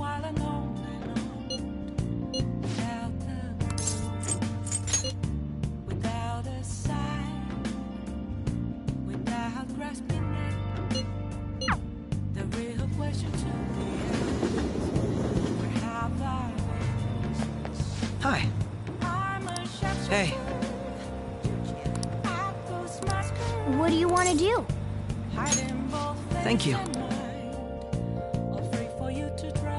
while alone without a sign, without grasping it. The real question to me is, where have I been? Hi. I'm a chef's Hey. What do you want to do? hiding both Thank face you. and mind, all free for you to draw.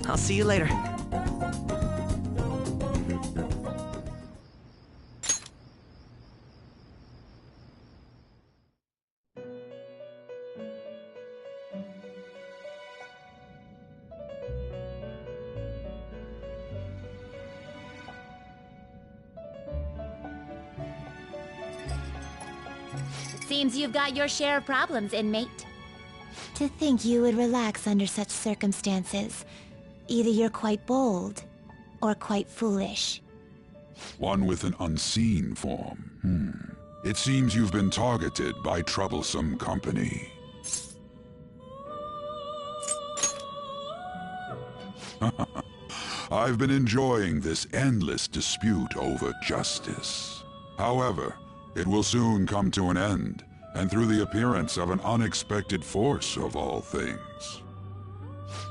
I'll see you later. Seems you've got your share of problems, inmate. To think you would relax under such circumstances. Either you're quite bold, or quite foolish. One with an unseen form. It seems you've been targeted by troublesome company. I've been enjoying this endless dispute over justice. However, it will soon come to an end, and through the appearance of an unexpected force of all things.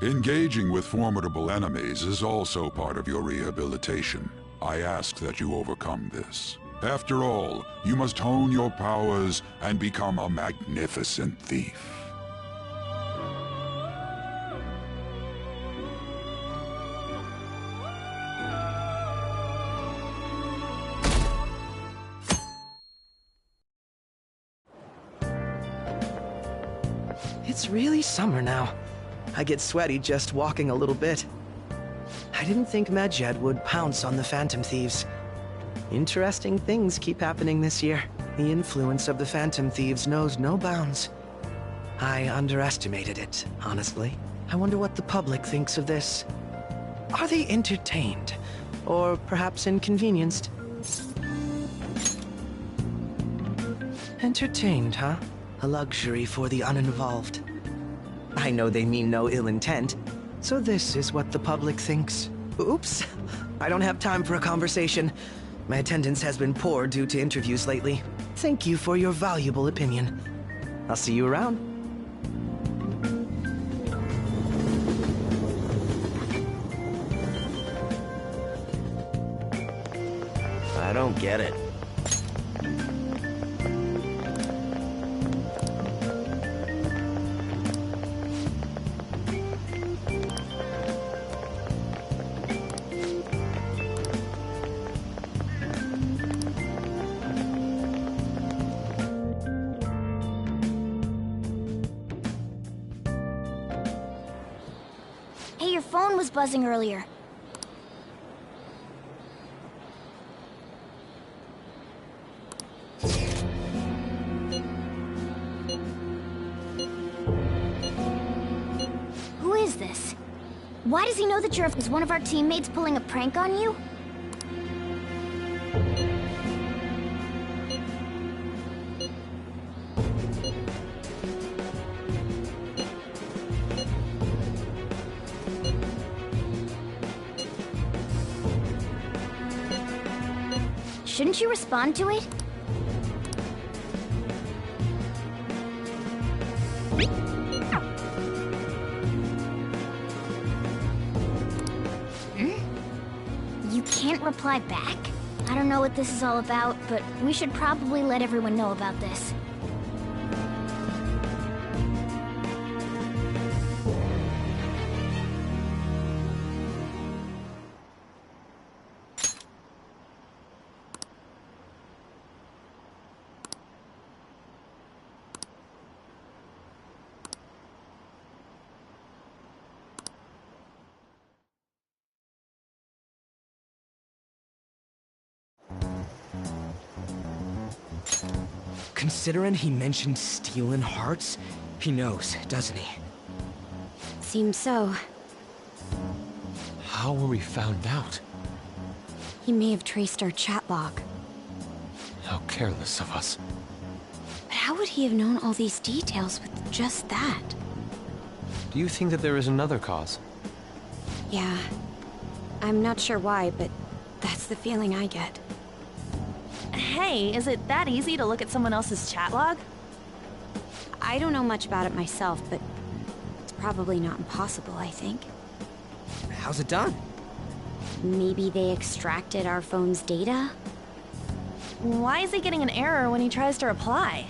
Engaging with formidable enemies is also part of your rehabilitation. I ask that you overcome this. After all, you must hone your powers and become a magnificent thief. It's really summer now. I get sweaty just walking a little bit. I didn't think Medjed would pounce on the Phantom Thieves. Interesting things keep happening this year. The influence of the Phantom Thieves knows no bounds. I underestimated it, honestly. I wonder what the public thinks of this. Are they entertained? Or perhaps inconvenienced? Entertained, huh? A luxury for the uninvolved. I know they mean no ill intent, so this is what the public thinks. Oops, I don't have time for a conversation. My attendance has been poor due to interviews lately. Thank you for your valuable opinion. I'll see you around. I don't get it. Hey, your phone was buzzing earlier. Who is this? Why does he know that is one of our teammates pulling a prank on you? Shouldn't you respond to it? You can't reply back? I don't know what this is all about, but we should probably let everyone know about this. Considering he mentioned stealing hearts, he knows, doesn't he? Seems so. How were we found out? He may have traced our chat log. How careless of us. But how would he have known all these details with just that? Do you think that there is another cause? Yeah. I'm not sure why, but that's the feeling I get. Hey, is it that easy to look at someone else's chat log? I don't know much about it myself, but it's probably not impossible, I think. How's it done? Maybe they extracted our phone's data? Why is he getting an error when he tries to reply?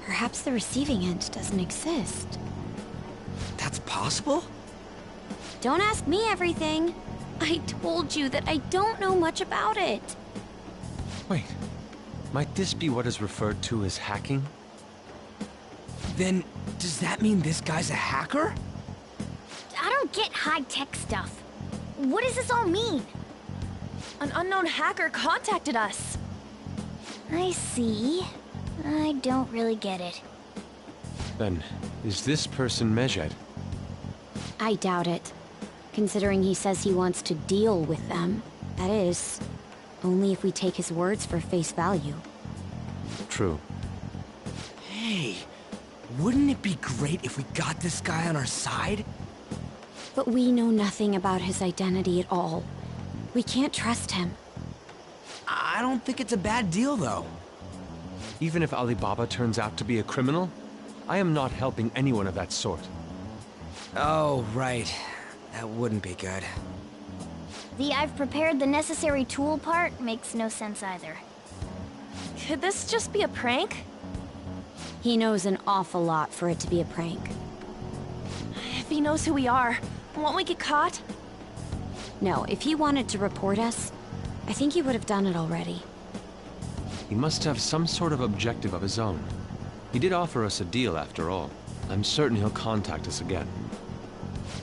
Perhaps the receiving end doesn't exist. That's possible? Don't ask me everything. I told you that I don't know much about it. Wait, might this be what is referred to as hacking? Then, does that mean this guy's a hacker? I don't get high-tech stuff. What does this all mean? An unknown hacker contacted us. I see. I don't really get it. Then, is this person Medjed? I doubt it. Considering he says he wants to deal with them. That is, only if we take his words for face value. True. Hey, wouldn't it be great if we got this guy on our side? But we know nothing about his identity at all. We can't trust him. I don't think it's a bad deal, though. Even if Alibaba turns out to be a criminal, I am not helping anyone of that sort. Oh, right. That wouldn't be good. The "I've prepared the necessary tool" part makes no sense either. Could this just be a prank? He knows an awful lot for it to be a prank. If he knows who we are, won't we get caught? No, if he wanted to report us, I think he would have done it already. He must have some sort of objective of his own. He did offer us a deal after all. I'm certain he'll contact us again.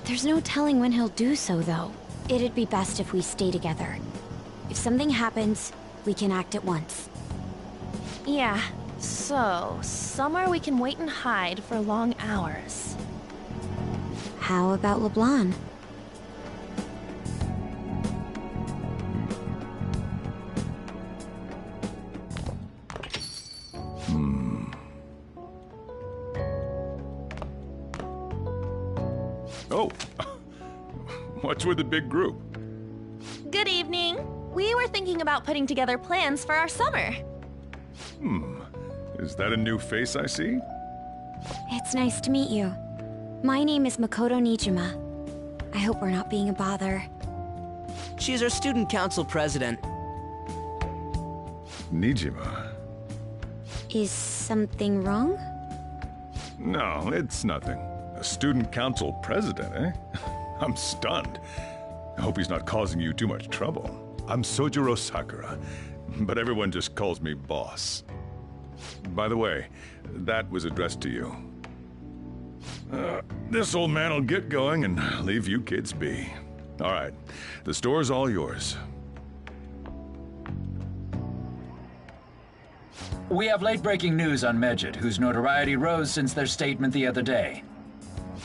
There's no telling when he'll do so, though. It'd be best if we stay together. If something happens, we can act at once. Yeah, so somewhere we can wait and hide for long hours. How about LeBlanc? Oh, what's with the big group? Good evening. We were thinking about putting together plans for our summer. Is that a new face I see? It's nice to meet you. My name is Makoto Nijima. I hope we're not being a bother. She's our student council president. Nijima? Is something wrong? No, it's nothing. A student council president, eh? I'm stunned. I hope he's not causing you too much trouble. I'm Sojiro Sakura, but everyone just calls me boss. By the way, that was addressed to you. This old man will get going and leave you kids be. All right, the store's all yours. We have late-breaking news on Medjed, whose notoriety rose since their statement the other day.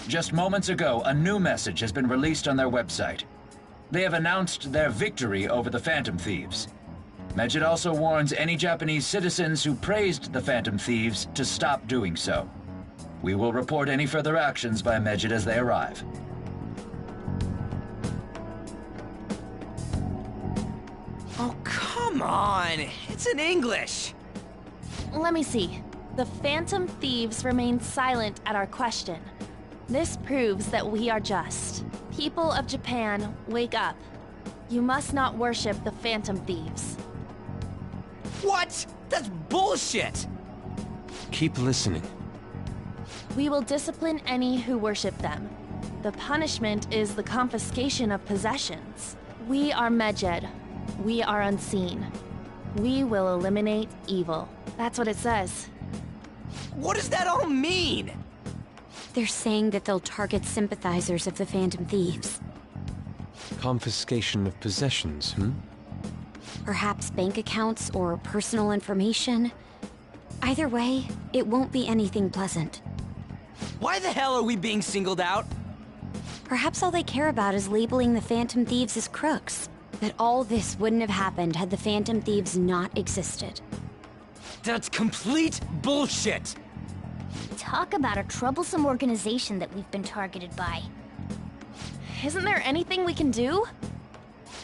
Just moments ago, a new message has been released on their website. They have announced their victory over the Phantom Thieves. Medjed also warns any Japanese citizens who praised the Phantom Thieves to stop doing so. We will report any further actions by Medjed as they arrive. Oh, come on! It's in English! Let me see. The Phantom Thieves remained silent at our question. This proves that we are just. People of Japan, wake up. You must not worship the Phantom Thieves. What? That's bullshit! Keep listening. We will discipline any who worship them. The punishment is the confiscation of possessions. We are Medjed. We are unseen. We will eliminate evil. That's what it says. What does that all mean? They're saying that they'll target sympathizers of the Phantom Thieves. Confiscation of possessions, Perhaps bank accounts or personal information. Either way, it won't be anything pleasant. Why the hell are we being singled out? Perhaps all they care about is labeling the Phantom Thieves as crooks. That all this wouldn't have happened had the Phantom Thieves not existed. That's complete bullshit! Talk about a troublesome organization that we've been targeted by. Isn't there anything we can do?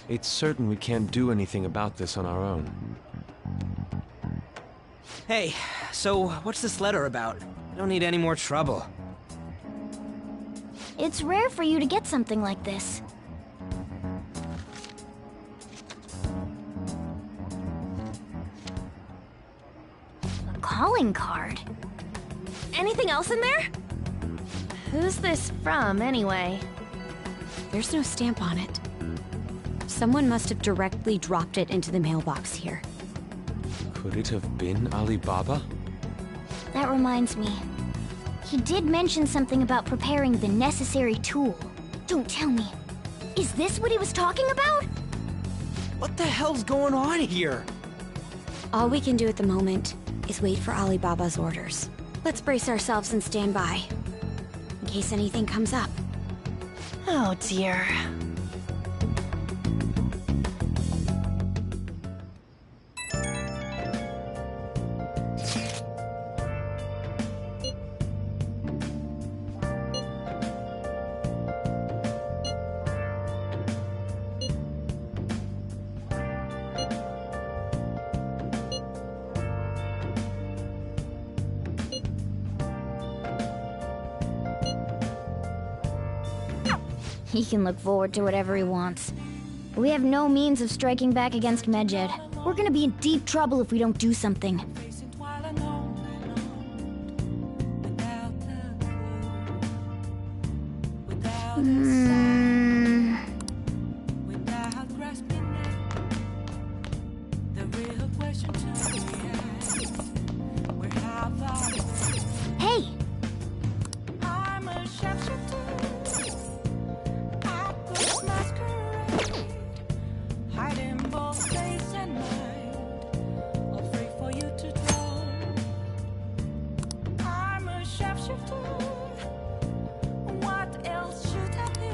It's certain we can't do anything about this on our own. Hey, so what's this letter about? I don't need any more trouble. It's rare for you to get something like this. A calling card? Anything else in there? Who's this from, anyway? There's no stamp on it. Someone must have directly dropped it into the mailbox here. Could it have been Alibaba? That reminds me. He did mention something about preparing the necessary tool. Don't tell me. Is this what he was talking about? What the hell's going on here? All we can do at the moment is wait for Alibaba's orders. Let's brace ourselves and stand by, in case anything comes up. Oh dear. He can look forward to whatever he wants. We have no means of striking back against Medjed. We're gonna be in deep trouble if we don't do something. Facing twilight on and on, without a clue, without a sign, without grasping it. The real question to me is, where have I been? Hey! I'm a shapeshifter. I could masquerade, hiding both face and mind, all free for you to draw. I'm a shapeshifter. What else should I be?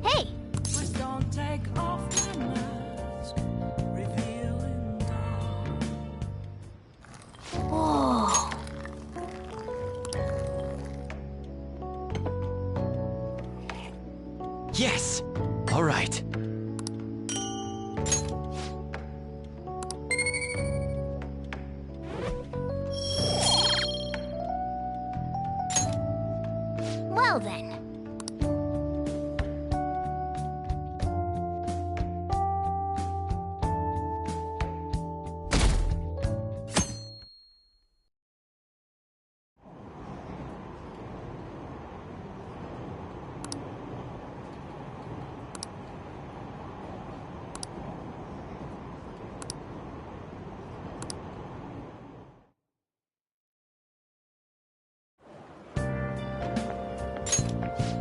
Hey! Please don't take off my mask, revealing dawn. Whoa! Yes! All right. Well then.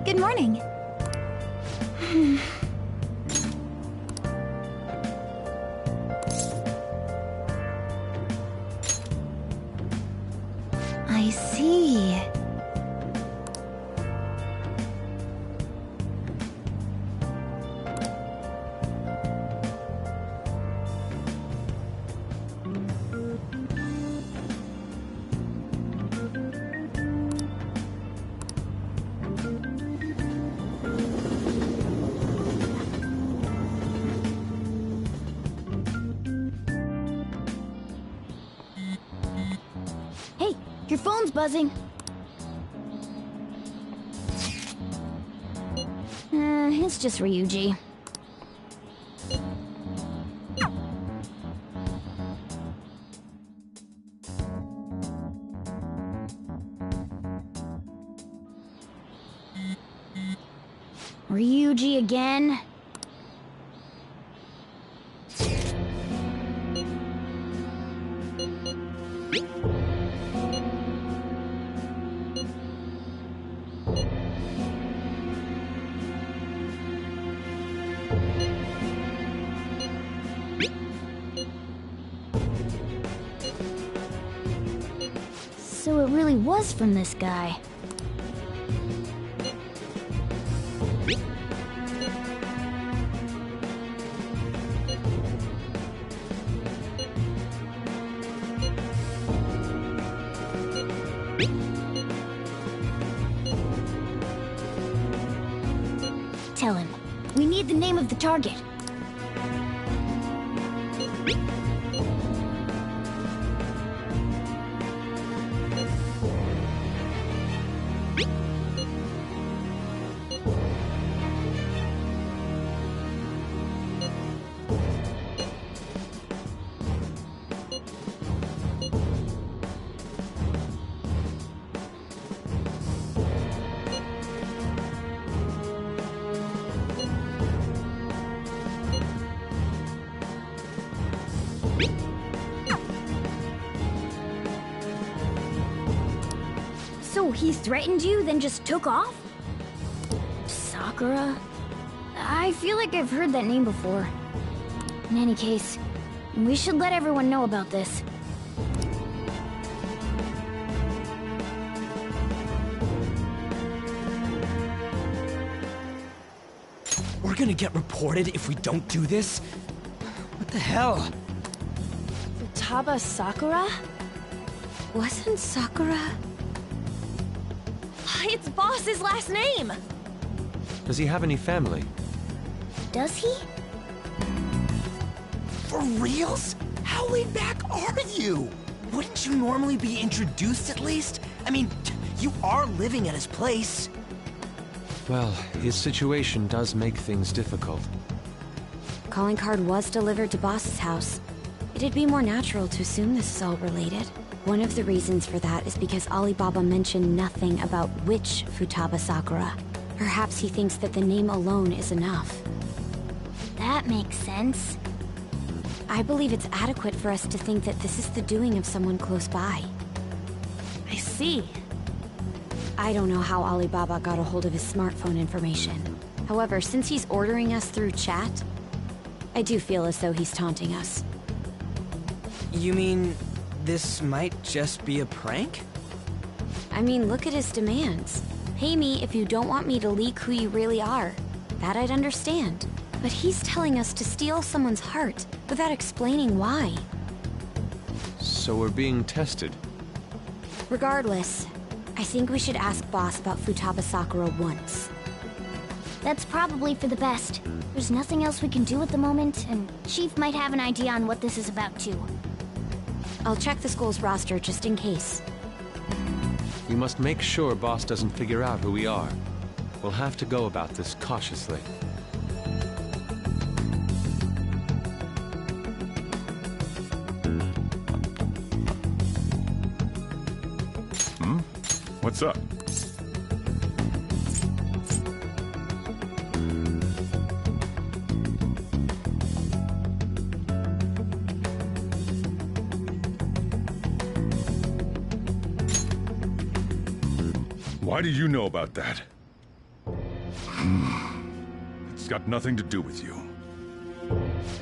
Good morning. I see. Hey, your phone's buzzing. It's just Ryuji. Ryuji again? So it really was from this guy. Tell him. We need the name of the target. So he threatened you, then just took off? Sakura? I feel like I've heard that name before. In any case, we should let everyone know about this. We're gonna get reported if we don't do this? What the hell? Futaba Sakura? Wasn't Sakura? It's Boss's last name! Does he have any family? Does he? For reals? How laid back are you? Wouldn't you normally be introduced at least? I mean, you are living at his place. Well, his situation does make things difficult. Calling card was delivered to Boss's house. It'd be more natural to assume this is all related. One of the reasons for that is because Alibaba mentioned nothing about which Futaba Sakura. Perhaps he thinks that the name alone is enough. That makes sense. I believe it's adequate for us to think that this is the doing of someone close by. I see. I don't know how Alibaba got a hold of his smartphone information. However, since he's ordering us through chat, I do feel as though he's taunting us. You mean this might just be a prank? I mean, look at his demands. Pay me if you don't want me to leak who you really are. That I'd understand. But he's telling us to steal someone's heart without explaining why. So we're being tested. Regardless, I think we should ask Boss about Futaba Sakura once. That's probably for the best. There's nothing else we can do at the moment, and Chief might have an idea on what this is about too. I'll check the school's roster just in case. We must make sure Boss doesn't figure out who we are. We'll have to go about this cautiously. What's up? Why do you know about that? It's got nothing to do with you.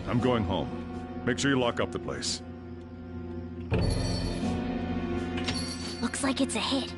I'm going home. Make sure you lock up the place. Looks like it's a hit.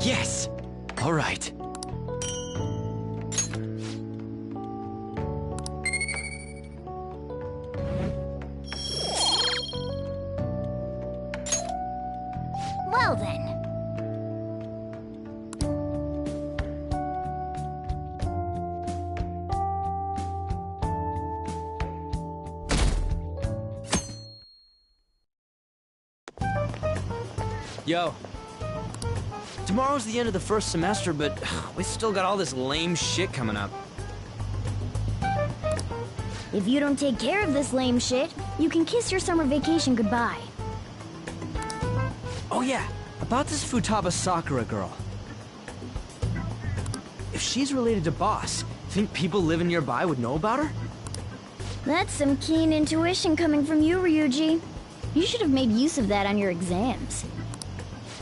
Yes! All right. Well then. Yo. Tomorrow's the end of the first semester, but we still got all this lame shit coming up. If you don't take care of this lame shit, you can kiss your summer vacation goodbye. Oh yeah, about this Futaba Sakura girl. If she's related to Boss, think people living nearby would know about her? That's some keen intuition coming from you, Ryuji. You should have made use of that on your exams.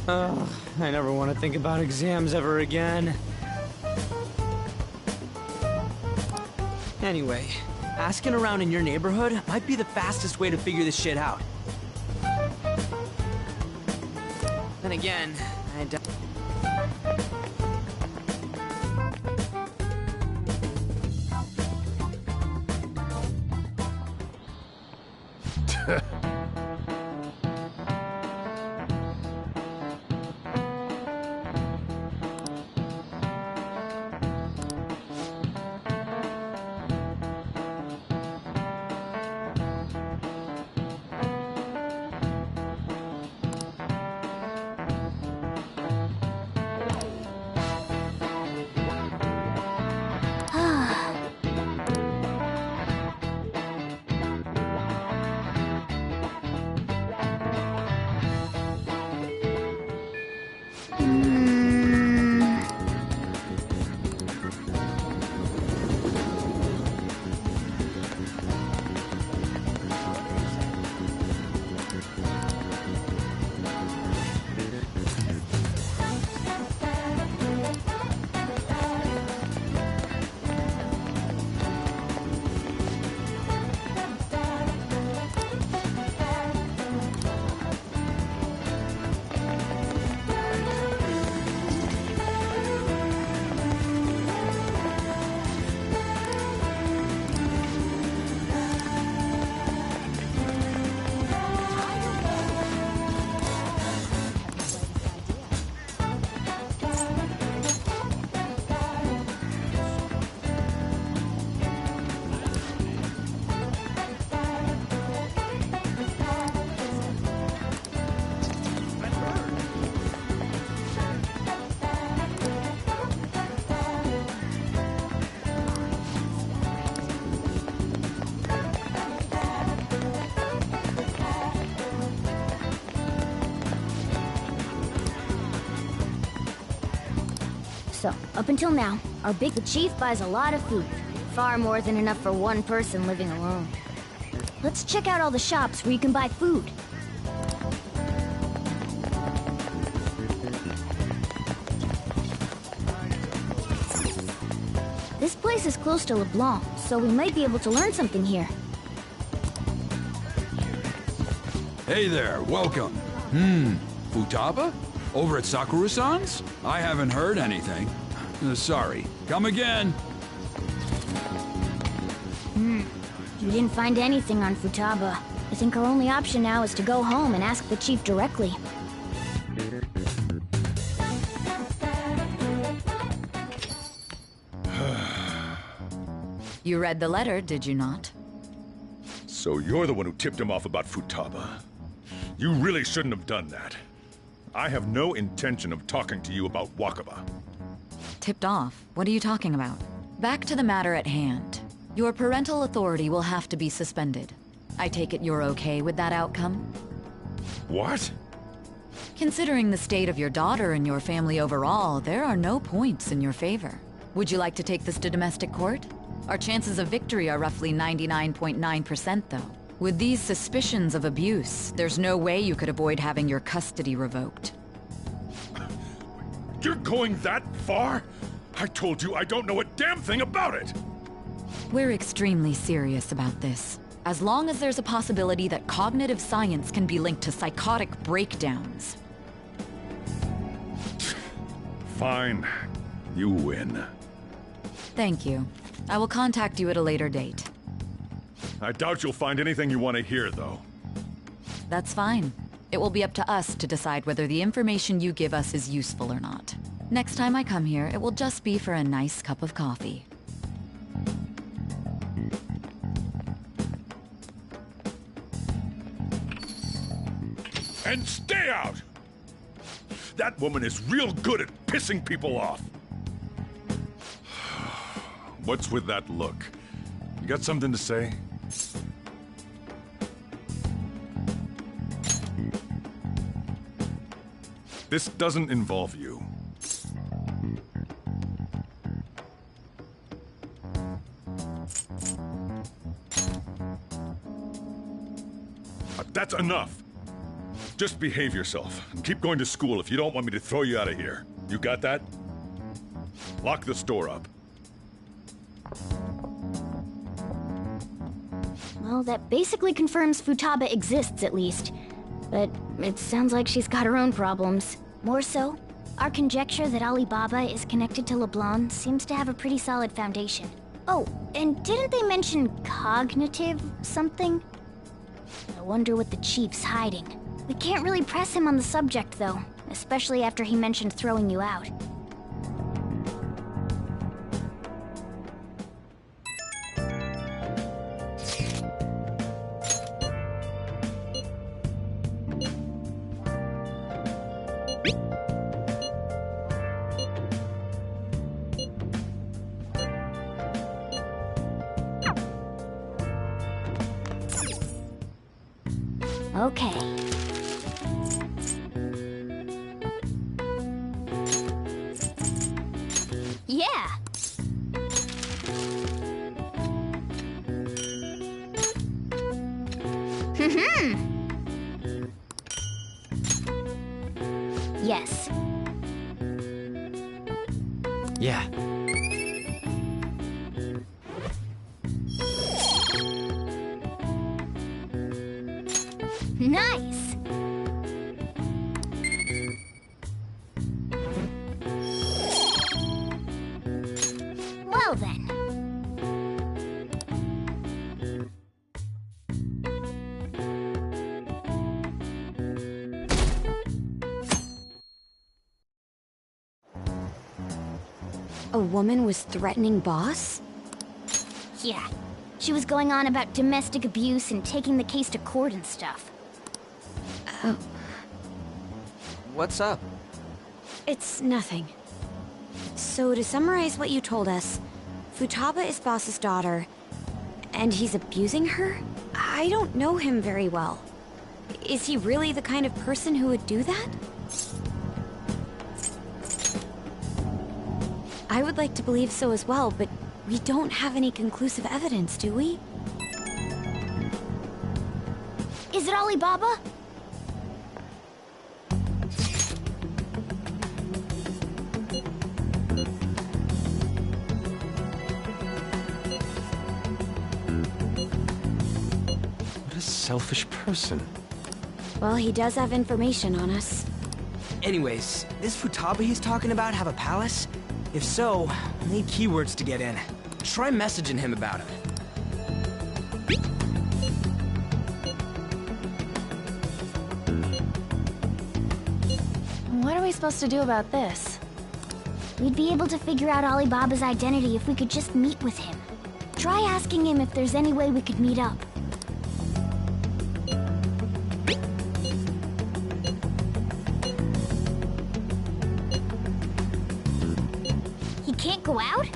Ugh, I never want to think about exams ever again. Anyway, asking around in your neighborhood might be the fastest way to figure this shit out. Then again, I doubt... So, up until now, our big chief buys a lot of food. Far more than enough for one person living alone. Let's check out all the shops where you can buy food. This place is close to LeBlanc, so we might be able to learn something here. Hey there, welcome. Futaba? Over at Sakura-san's? I haven't heard anything. Sorry. Come again. You didn't find anything on Futaba. I think our only option now is to go home and ask the chief directly. You read the letter, did you not? So you're the one who tipped him off about Futaba. You really shouldn't have done that. I have no intention of talking to you about Wakaba. Tipped off? What are you talking about? Back to the matter at hand. Your parental authority will have to be suspended. I take it you're okay with that outcome? What? Considering the state of your daughter and your family overall, there are no points in your favor. Would you like to take this to domestic court? Our chances of victory are roughly 99.9%, though. With these suspicions of abuse, there's no way you could avoid having your custody revoked. You're going that far? I told you I don't know a damn thing about it! We're extremely serious about this. As long as there's a possibility that cognitive science can be linked to psychotic breakdowns. Fine. You win. Thank you. I will contact you at a later date. I doubt you'll find anything you want to hear, though. That's fine. It will be up to us to decide whether the information you give us is useful or not. Next time I come here, it will just be for a nice cup of coffee. And stay out! That woman is real good at pissing people off. What's with that look? You got something to say? This doesn't involve you. That's enough. Just behave yourself and keep going to school if you don't want me to throw you out of here. You got that? Lock the store up. Well, that basically confirms Futaba exists, at least. But it sounds like she's got her own problems. More so, our conjecture that Alibaba is connected to LeBlanc seems to have a pretty solid foundation. Oh, and didn't they mention cognitive something? I wonder what the chief's hiding. We can't really press him on the subject, though, especially after he mentioned throwing you out. Okay. Yeah! Yes. Yeah. Nice! Well then. A woman was threatening Boss? Yeah. She was going on about domestic abuse and taking the case to court and stuff. Oh. What's up? It's nothing. So to summarize what you told us, Futaba is Boss's daughter, and he's abusing her? I don't know him very well. Is he really the kind of person who would do that? I would like to believe so as well, but we don't have any conclusive evidence, do we? Is it Alibaba? What a selfish person. Well, he does have information on us. Anyways, this Futaba he's talking about have a palace? If so, we'll need keywords to get in. Try messaging him about it. What are we supposed to do about this? We'd be able to figure out Alibaba's identity if we could just meet with him. Try asking him if there's any way we could meet up. He can't go out?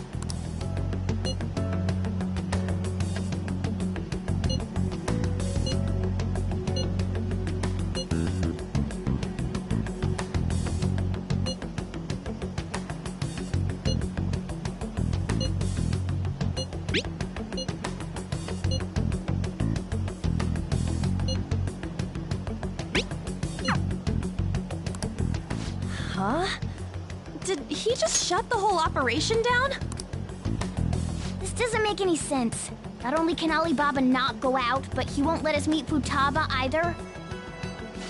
Huh? Did he just shut the whole operation down? This doesn't make any sense. Not only can Alibaba not go out, but he won't let us meet Futaba either.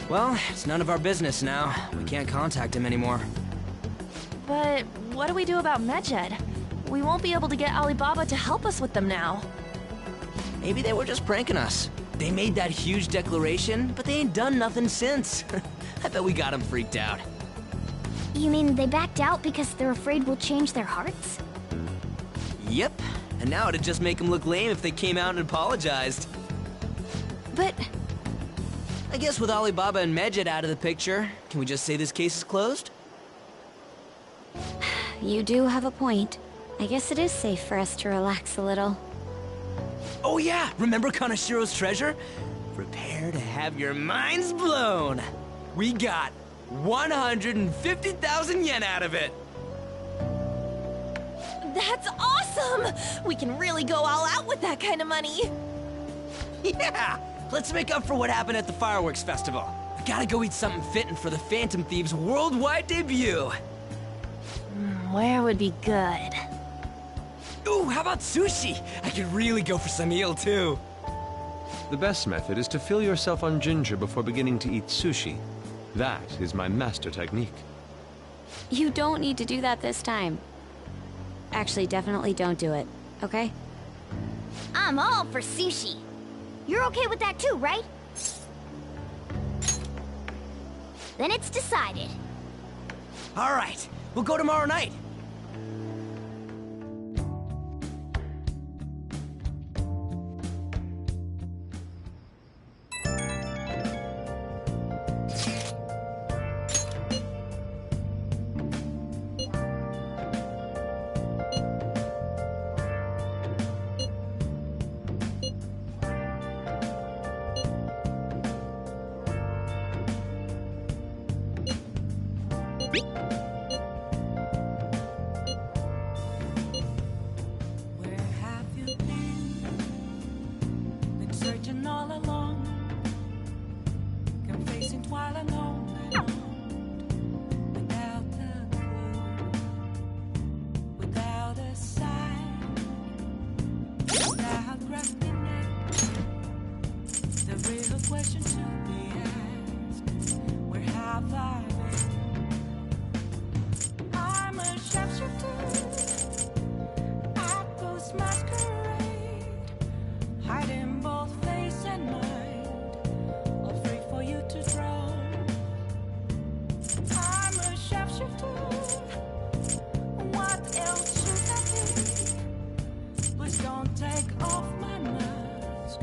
Well, it's none of our business now. We can't contact him anymore. But what do we do about Medjed? We won't be able to get Alibaba to help us with them now. Maybe they were just pranking us. They made that huge declaration, but they ain't done nothing since. I bet we got them freaked out. You mean they backed out because they're afraid we'll change their hearts? Yep, and now it'd just make them look lame if they came out and apologized. But... I guess with Alibaba and Medjed out of the picture, can we just say this case is closed? You do have a point. I guess it is safe for us to relax a little. Oh yeah, remember Kanashiro's treasure? Prepare to have your minds blown! We got 150,000 yen out of it! That's awesome! We can really go all out with that kind of money! Yeah! Let's make up for what happened at the fireworks festival. We gotta go eat something fitting for the Phantom Thieves' worldwide debut! Where would be good? Ooh, how about sushi? I could really go for some eel, too. The best method is to fill yourself on ginger before beginning to eat sushi. That is my master technique. You don't need to do that this time. Actually, definitely don't do it, okay? I'm all for sushi. You're okay with that too, right? Then it's decided. All right, we'll go tomorrow night. Where have you been? Been searching all along, confessing while alone without a clue, without a sign, without grasping it. The real question to be asked: where have I been? I'm a shapeshifter. Masquerade, hiding both face and mind, all free for you to draw. I'm a shapeshifter. What else should I be? Please don't take off my mask,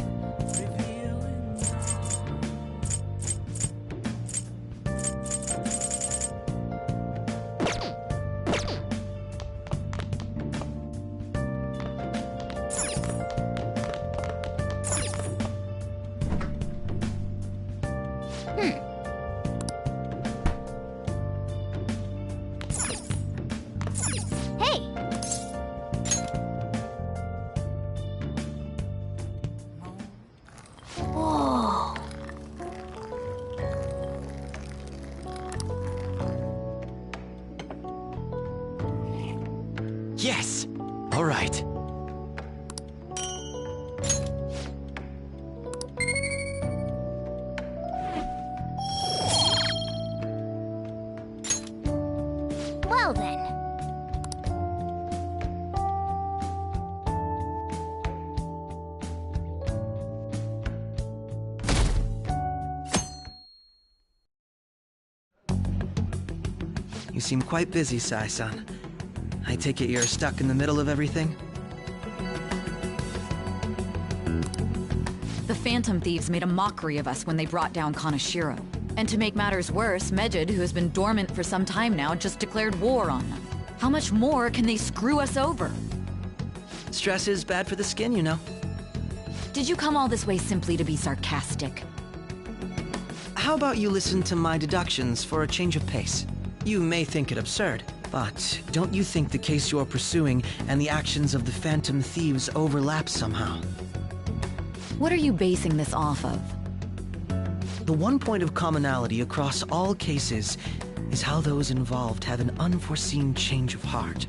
revealing Hey! Whoa. Yes! All right. Well then. You seem quite busy, Sai-san. I take it you're stuck in the middle of everything? The Phantom Thieves made a mockery of us when they brought down Kanashiro. And to make matters worse, Medjed, who has been dormant for some time now, just declared war on them. How much more can they screw us over? Stress is bad for the skin, you know. Did you come all this way simply to be sarcastic? How about you listen to my deductions for a change of pace? You may think it absurd, but don't you think the case you're pursuing and the actions of the Phantom Thieves overlap somehow? What are you basing this off of? The one point of commonality across all cases is how those involved have an unforeseen change of heart.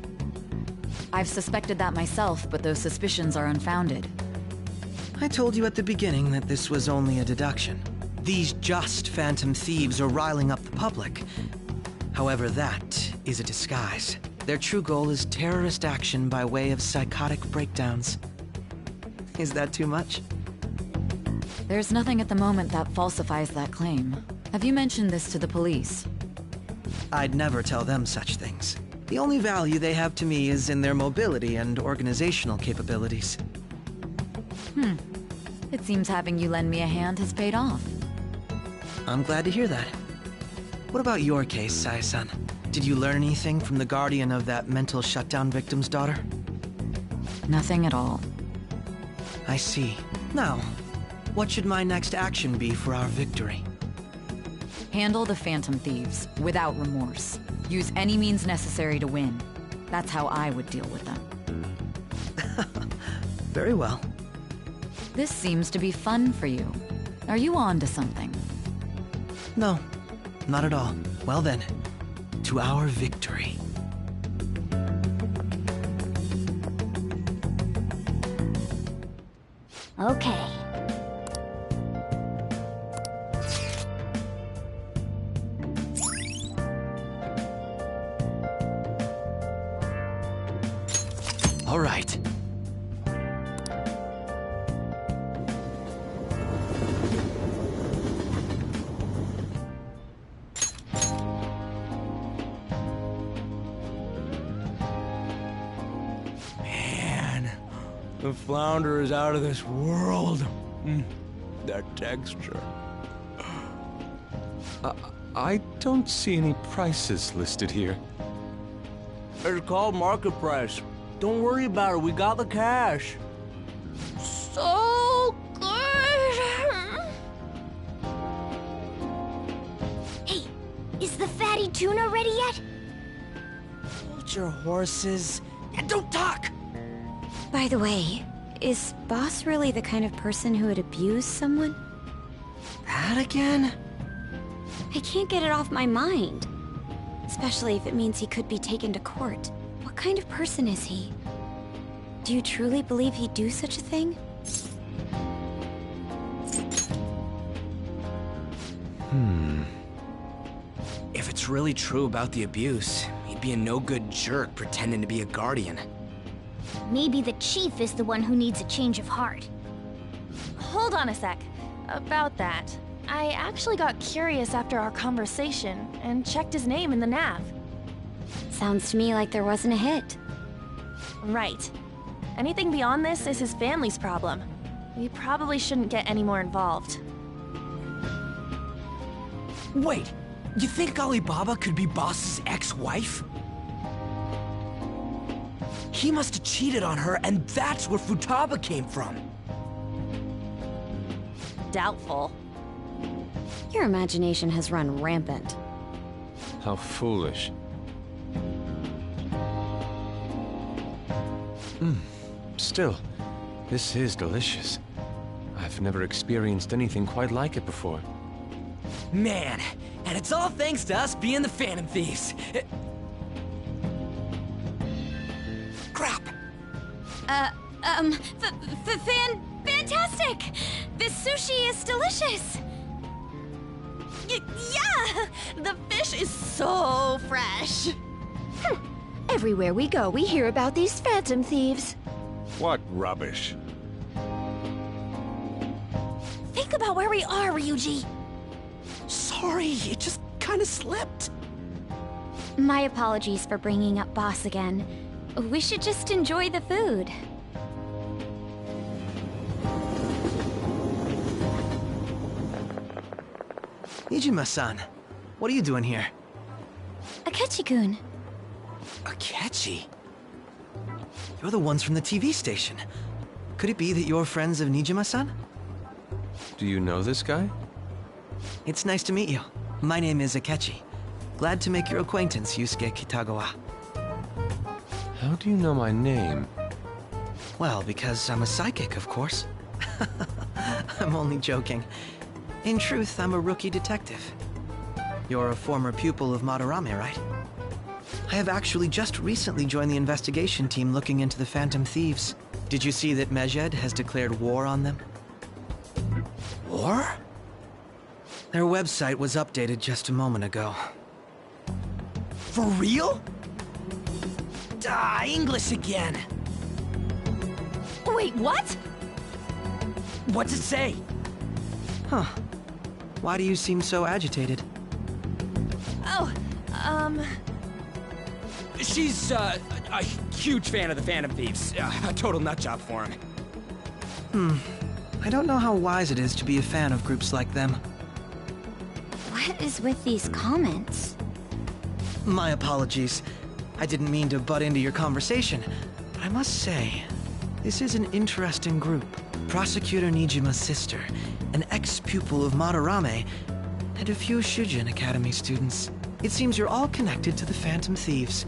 I've suspected that myself, but those suspicions are unfounded. I told you at the beginning that this was only a deduction. These just Phantom Thieves are riling up the public. However, that is a disguise. Their true goal is terrorist action by way of psychotic breakdowns. Is that too much? There's nothing at the moment that falsifies that claim. Have you mentioned this to the police? I'd never tell them such things. The only value they have to me is in their mobility and organizational capabilities. It seems having you lend me a hand has paid off. I'm glad to hear that. What about your case, Sai-san? Did you learn anything from the guardian of that mental shutdown victim's daughter? Nothing at all. I see. Now, what should my next action be for our victory? Handle the Phantom Thieves, without remorse. Use any means necessary to win. That's how I would deal with them. Very well. This seems to be fun for you. Are you on to something? No, not at all. Well then, to our victory. Okay. All right. Man, the flounder is out of this world. That texture. I don't see any prices listed here. It's called market price. Don't worry about it, we got the cash. So good! Hey, is the fatty tuna ready yet? Hold your horses and don't talk! By the way, is Boss really the kind of person who would abuse someone? That again? I can't get it off my mind. Especially if it means he could be taken to court. What kind of person is he? Do you truly believe he'd do such a thing? If it's really true about the abuse, he'd be a no-good jerk pretending to be a guardian. Maybe the chief is the one who needs a change of heart. Hold on a sec. About that, I actually got curious after our conversation and checked his name in the nav. Sounds to me like there wasn't a hit. Right. Anything beyond this is his family's problem. We probably shouldn't get any more involved. Wait, you think Alibaba could be Boss's ex-wife? He must have cheated on her, and that's where Futaba came from. Doubtful. Your imagination has run rampant. How foolish. Still, this is delicious. I've never experienced anything quite like it before. Man, and it's all thanks to us being the Phantom Thieves. Crap! Fantastic! This sushi is delicious! Yeah! The fish is so fresh! Everywhere we go, we hear about these Phantom Thieves. What rubbish. Think about where we are, Ryuji. Sorry, it just kind of slipped. My apologies for bringing up Boss again. We should just enjoy the food. Nijima-san, what are you doing here? Akechi-kun. Akechi? You're the ones from the TV station. Could it be that you're friends of Nijima-san? Do you know this guy? It's nice to meet you. My name is Akechi. Glad to make your acquaintance, Yusuke Kitagawa. How do you know my name? Well, because I'm a psychic, of course. I'm only joking. In truth, I'm a rookie detective. You're a former pupil of Madarame, right? I have actually just recently joined the investigation team looking into the Phantom Thieves. Did you see that Medjed has declared war on them? War? Their website was updated just a moment ago. For real? English again. Wait, what? What's it say? Huh. Why do you seem so agitated? Oh, She's, a huge fan of the Phantom Thieves. A total nutjob for him. I don't know how wise it is to be a fan of groups like them. What is with these comments? My apologies. I didn't mean to butt into your conversation. I must say, this is an interesting group. Prosecutor Nijima's sister, an ex-pupil of Madarame, and a few Shujin Academy students. It seems you're all connected to the Phantom Thieves.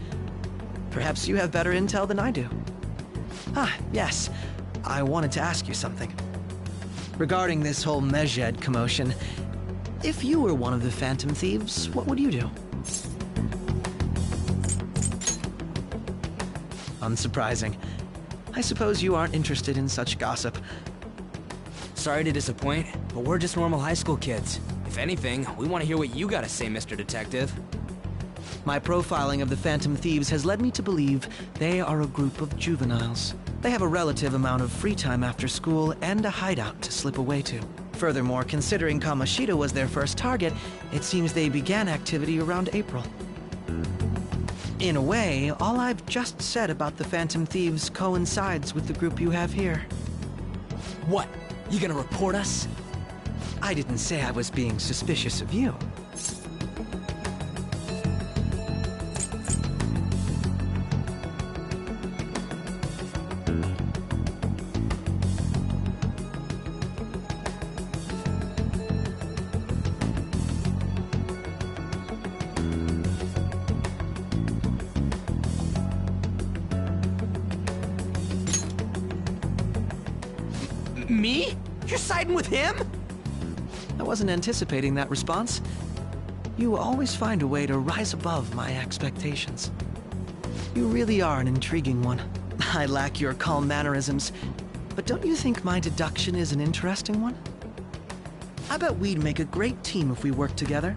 Perhaps you have better intel than I do. Yes. I wanted to ask you something. Regarding this whole Medjed commotion, if you were one of the Phantom Thieves, what would you do? Unsurprising. I suppose you aren't interested in such gossip. Sorry to disappoint, but we're just normal high school kids. If anything, we want to hear what you gotta say, Mr. Detective. My profiling of the Phantom Thieves has led me to believe they are a group of juveniles. They have a relative amount of free time after school and a hideout to slip away to. Furthermore, considering Kamoshida was their first target, it seems they began activity around April. In a way, all I've just said about the Phantom Thieves coincides with the group you have here. What? You gonna report us? I didn't say I was being suspicious of you. Me? You're siding with him? I wasn't anticipating that response. You always find a way to rise above my expectations. You really are an intriguing one. I lack your calm mannerisms, but don't you think my deduction is an interesting one? I bet we'd make a great team if we worked together.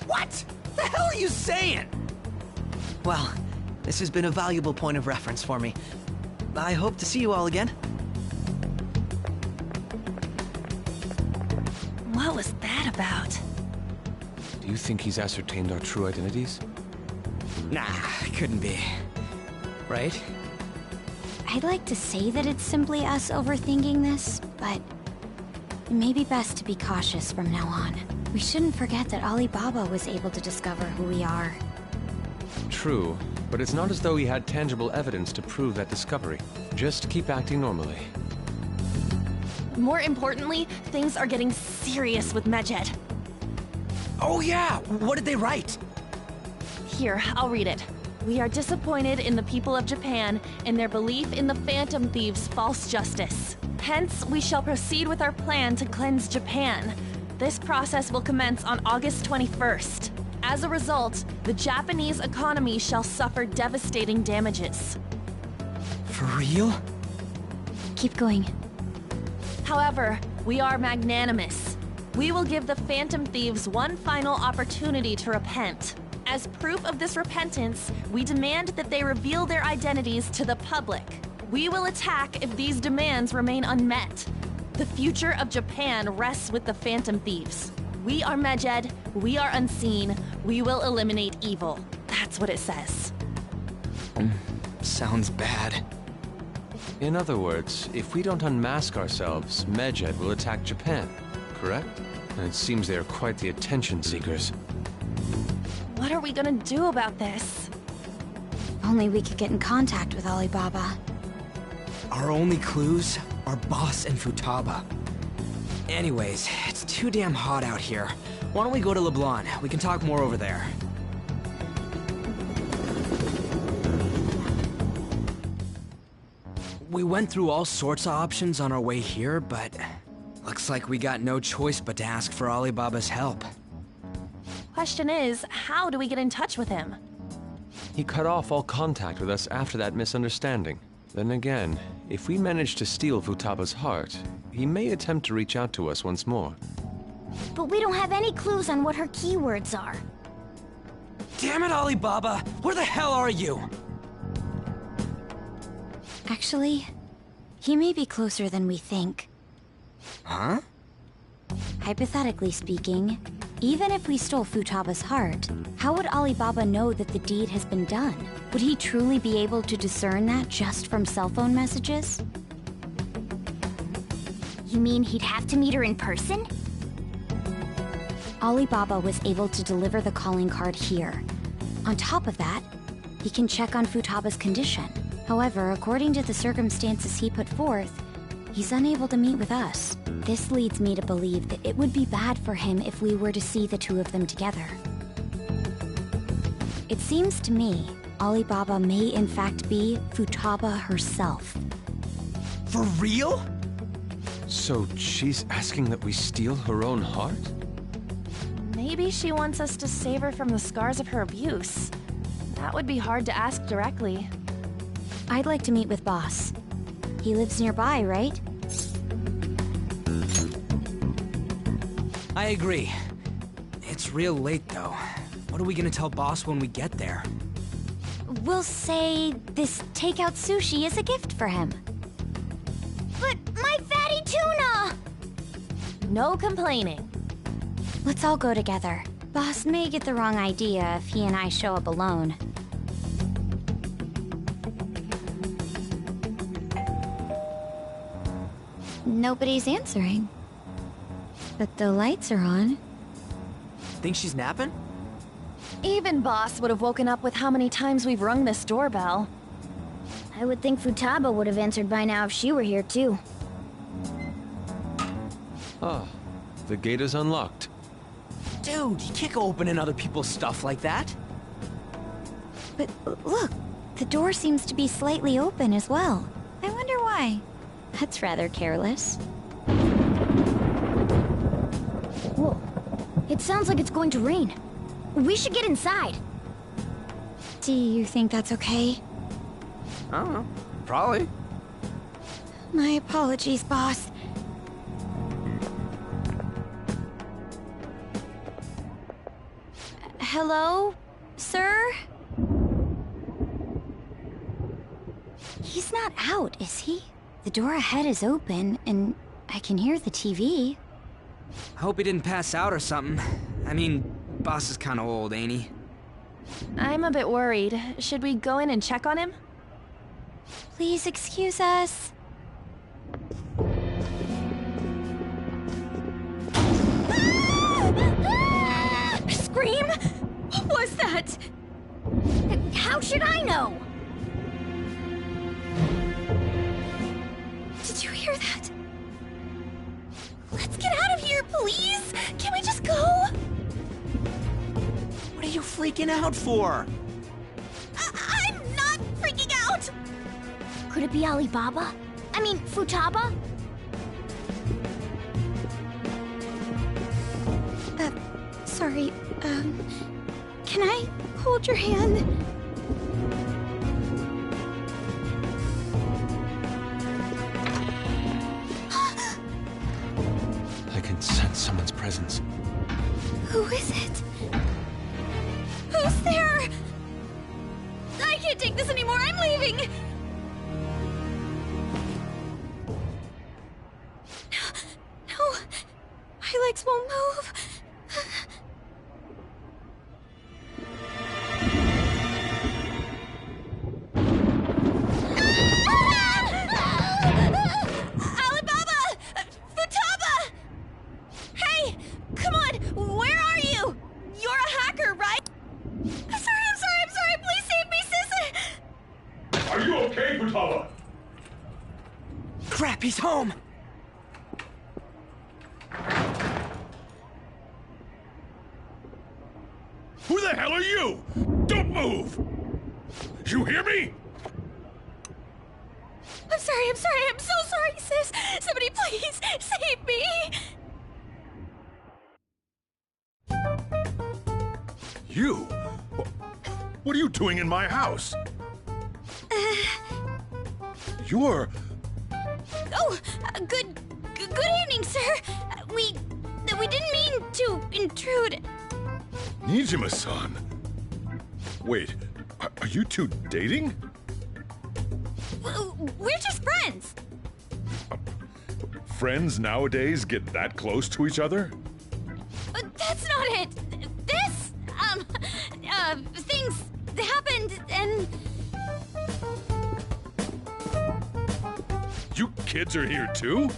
What? The hell are you saying? Well, this has been a valuable point of reference for me. I hope to see you all again. What was that about? Do you think he's ascertained our true identities? Nah, couldn't be. Right? I'd like to say that it's simply us overthinking this, but it may be best to be cautious from now on. We shouldn't forget that Alibaba was able to discover who we are. True, but it's not as though he had tangible evidence to prove that discovery. Just keep acting normally. More importantly, things are getting serious with Medjed. Oh yeah, what did they write? Here, I'll read it. We are disappointed in the people of Japan and their belief in the Phantom Thieves' false justice. Hence, we shall proceed with our plan to cleanse Japan. This process will commence on August 21st. As a result, the Japanese economy shall suffer devastating damages. For real? Keep going. However, we are magnanimous. We will give the Phantom Thieves one final opportunity to repent. As proof of this repentance, we demand that they reveal their identities to the public. We will attack if these demands remain unmet. The future of Japan rests with the Phantom Thieves. We are Medjed, we are unseen, we will eliminate evil. That's what it says. Sounds bad. In other words, if we don't unmask ourselves, Medjed will attack Japan, correct? And it seems they are quite the attention seekers. What are we gonna do about this? Only we could get in contact with Alibaba. Our only clues are Boss and Futaba. Anyways, it's too damn hot out here. Why don't we go to Leblanc? We can talk more over there. We went through all sorts of options on our way here, but looks like we got no choice but to ask for Alibaba's help. Question is, how do we get in touch with him? He cut off all contact with us after that misunderstanding. Then again, if we manage to steal Futaba's heart, he may attempt to reach out to us once more. But we don't have any clues on what her keywords are. Damn it, Alibaba! Where the hell are you? Actually, he may be closer than we think. Huh? Hypothetically speaking, even if we stole Futaba's heart, how would Alibaba know that the deed has been done? Would he truly be able to discern that just from cell phone messages? You mean he'd have to meet her in person? Alibaba was able to deliver the calling card here. On top of that, he can check on Futaba's condition. However, according to the circumstances he put forth, he's unable to meet with us. This leads me to believe that it would be bad for him if we were to see the two of them together. It seems to me Alibaba may in fact be Futaba herself. For real? So she's asking that we steal her own heart? Maybe she wants us to save her from the scars of her abuse. That would be hard to ask directly. I'd like to meet with Boss. He lives nearby, right? I agree. It's real late, though. What are we gonna tell Boss when we get there? We'll say this takeout sushi is a gift for him. But my fatty tuna! No complaining. Let's all go together. Boss may get the wrong idea if he and I show up alone. Nobody's answering. But the lights are on. Think she's napping? Even Boss would have woken up with how many times we've rung this doorbell. I would think Futaba would have answered by now if she were here too. Ah, the gate is unlocked. Dude, you can't go opening other people's stuff like that. But look, the door seems to be slightly open as well. I wonder why. That's rather careless. Whoa. It sounds like it's going to rain. We should get inside. Do you think that's okay? I don't know. Probably. My apologies, Boss. Hello, sir? He's not out, is he? The door ahead is open, and I can hear the TV. I hope he didn't pass out or something. I mean, Boss is kinda old, ain't he? I'm a bit worried. Should we go in and check on him? Please excuse us. Scream? What was that? How should I know? Did you hear that? Let's get out of here, please! Can we just go? What are you freaking out for? I'm not freaking out! Could it be Alibaba? I mean, Futaba? Sorry, can I hold your hand? I can sense someone's presence. Who is it? Who's there? I can't take this anymore, I'm leaving! No, my legs won't move. Alibaba! Futaba! Hey! Come on! Where are you? You're a hacker, right? I'm sorry! Please save me, sis! Are you okay, Futaba? Crap, he's home! Who the hell are you? Don't move! You hear me? I'm sorry, I'm so sorry, sis! Somebody please save me! You? What are you doing in my house? You're... Oh, good evening, sir. We didn't mean to intrude. Nijima-san. Wait, are you two dating? We're just friends. Friends nowadays get that close to each other? That's not it. This, things happened and... You kids are here too?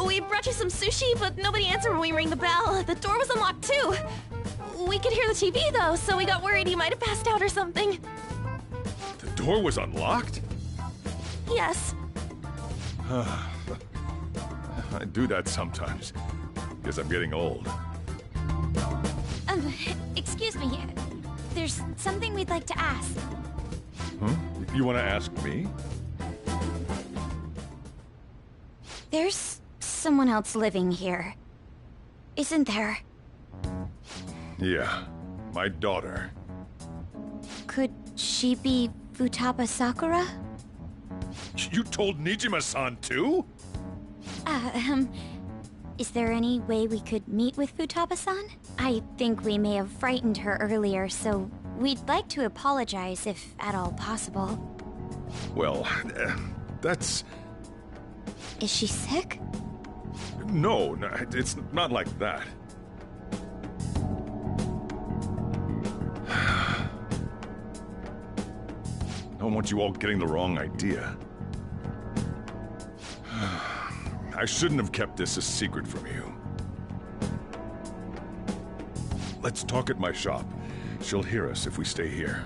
We brought you some sushi, but nobody answered when we rang the bell. The door was unlocked too. We could hear the TV though, so we got worried he might have passed out or something. The door was unlocked? Yes. I do that sometimes. Guess I'm getting old. Excuse me. There's something we'd like to ask. Huh? You want to ask me? There's someone else living here. Isn't there? Yeah, my daughter. Could she be Futaba Sakura? You told Nijima-san too? Is there any way we could meet with Futaba-san? I think we may have frightened her earlier, so we'd like to apologize if at all possible. Well, that's... Is she sick? No, it's not like that. I don't want you all getting the wrong idea. I shouldn't have kept this a secret from you. Let's talk at my shop. She'll hear us if we stay here.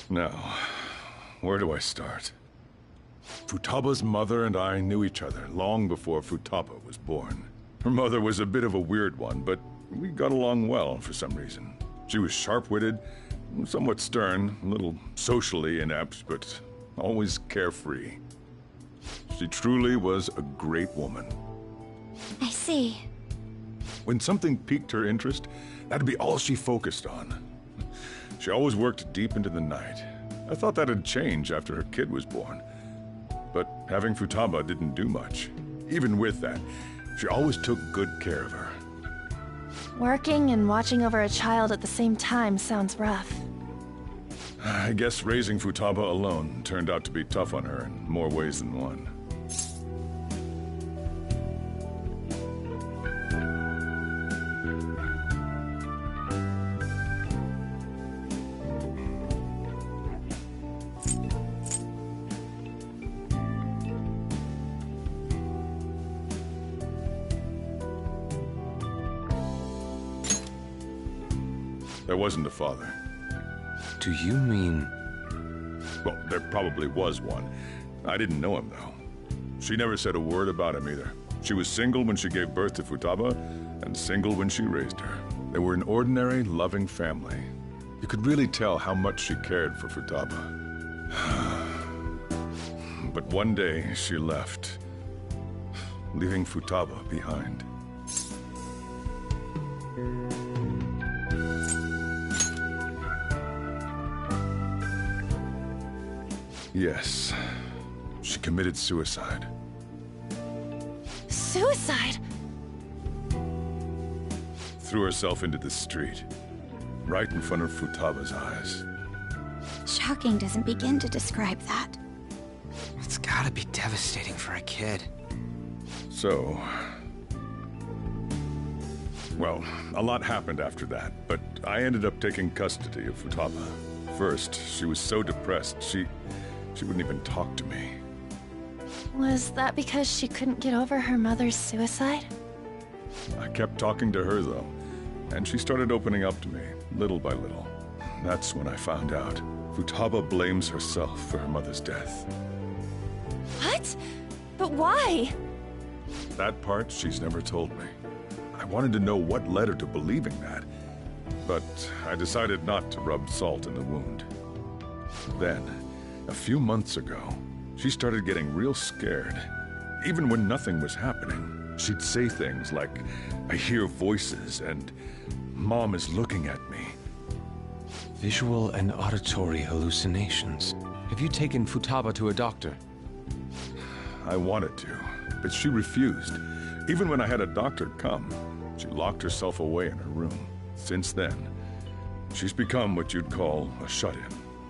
Now, where do I start? Futaba's mother and I knew each other long before Futaba was born. Her mother was a bit of a weird one, but we got along well for some reason. She was sharp-witted, somewhat stern, a little socially inept, but always carefree. She truly was a great woman. I see. When something piqued her interest, that'd be all she focused on. She always worked deep into the night. I thought that'd change after her kid was born. But having Futaba didn't do much. Even with that, she always took good care of her. Working and watching over a child at the same time sounds rough. I guess raising Futaba alone turned out to be tough on her in more ways than one. There wasn't a father. Do you mean... Well, there probably was one. I didn't know him, though. She never said a word about him, either. She was single when she gave birth to Futaba, and single when she raised her. They were an ordinary, loving family. You could really tell how much she cared for Futaba. But one day, she left, leaving Futaba behind. Yes, she committed suicide. Suicide? Threw herself into the street, right in front of Futaba's eyes. Shocking doesn't begin to describe that. It's gotta be devastating for a kid. So... Well, a lot happened after that, but I ended up taking custody of Futaba. First, she was so depressed, she wouldn't even talk to me. Was that because she couldn't get over her mother's suicide? I kept talking to her, though, and she started opening up to me, little by little. That's when I found out. Futaba blames herself for her mother's death. What? But why? That part she's never told me. I wanted to know what led her to believing that, but I decided not to rub salt in the wound. Then, a few months ago, she started getting real scared. Even when nothing was happening, she'd say things like, "I hear voices," and "Mom is looking at me." Visual and auditory hallucinations. Have you taken Futaba to a doctor? I wanted to, but she refused, even when I had a doctor come. She locked herself away in her room. Since then, she's become what you'd call a shut-in.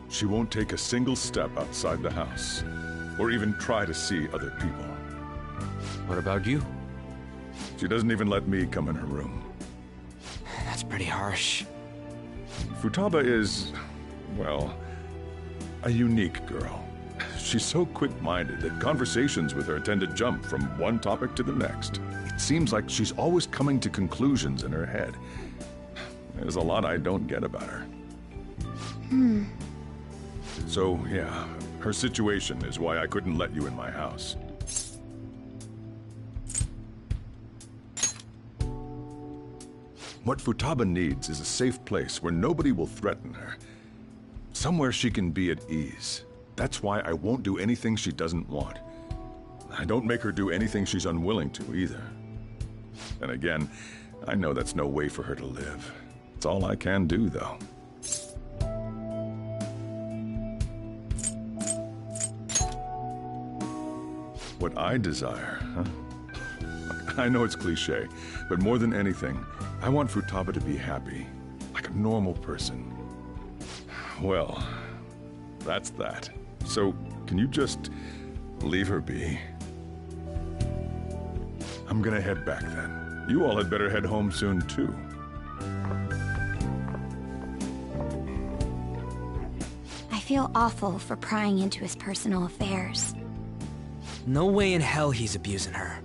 She won't take a single step outside the house, or even try to see other people. What about you? She doesn't even let me come in her room. That's pretty harsh. Futaba is, well, a unique girl. She's so quick-minded that conversations with her tend to jump from one topic to the next. It seems like she's always coming to conclusions in her head. There's a lot I don't get about her. So, yeah, her situation is why I couldn't let you in my house. What Futaba needs is a safe place where nobody will threaten her. Somewhere she can be at ease. That's why I won't do anything she doesn't want. I don't make her do anything she's unwilling to, either. And again, I know that's no way for her to live. It's all I can do, though. What I desire, huh? I know it's cliché, but more than anything, I want Futaba to be happy, like a normal person. Well, that's that. So, can you just leave her be? I'm gonna head back then. You all had better head home soon, too. I feel awful for prying into his personal affairs. No way in hell he's abusing her.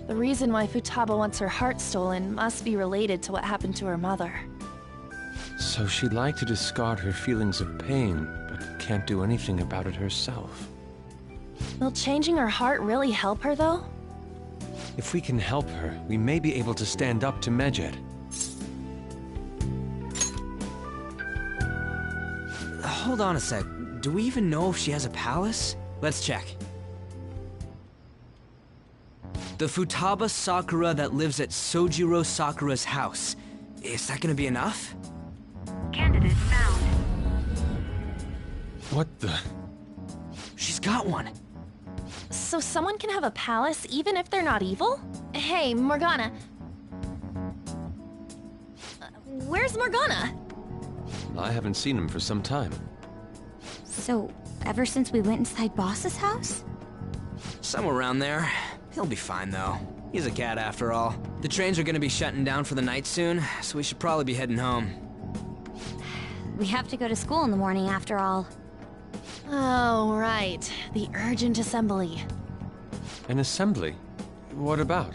The reason why Futaba wants her heart stolen must be related to what happened to her mother. So she'd like to discard her feelings of pain, but can't do anything about it herself. Will changing her heart really help her, though? If we can help her, we may be able to stand up to Medjed. Hold on a sec. Do we even know if she has a palace? Let's check. The Futaba Sakura that lives at Sojiro Sakura's house. Is that gonna be enough? Candidate found. What the? She's got one. So someone can have a palace even if they're not evil? Hey, Morgana. Where's Morgana? I haven't seen him for some time. So, ever since we went inside Boss's house? Somewhere around there. He'll be fine, though. He's a cat, after all. The trains are gonna be shutting down for the night soon, so we should probably be heading home. We have to go to school in the morning, after all. Oh, right. The urgent assembly. An assembly? What about?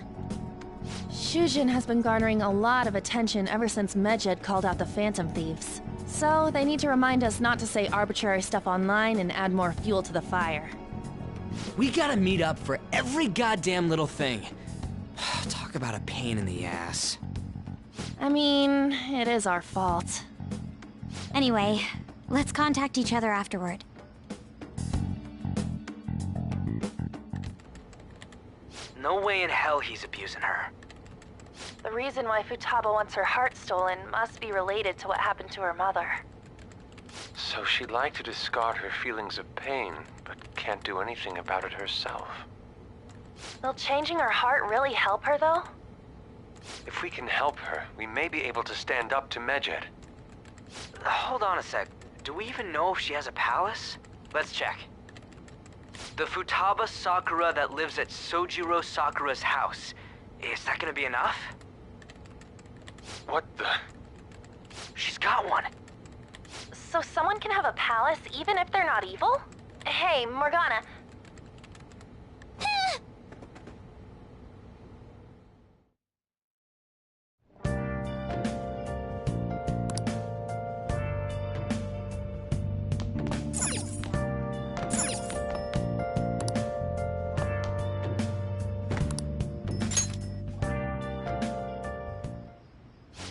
Shujin has been garnering a lot of attention ever since Medjed called out the Phantom Thieves. So, they need to remind us not to say arbitrary stuff online and add more fuel to the fire. We gotta meet up for every goddamn little thing. Talk about a pain in the ass. I mean, it is our fault. Anyway, let's contact each other afterward. No way in hell he's abusing her. The reason why Futaba wants her heart stolen must be related to what happened to her mother. So she'd like to discard her feelings of pain, but can't do anything about it herself. Will changing her heart really help her, though? If we can help her, we may be able to stand up to Medjed. Hold on a sec. Do we even know if she has a palace? Let's check. The Futaba Sakura that lives at Sojiro Sakura's house. Is that gonna be enough? What the? She's got one. So someone can have a palace even if they're not evil? Hey, Morgana.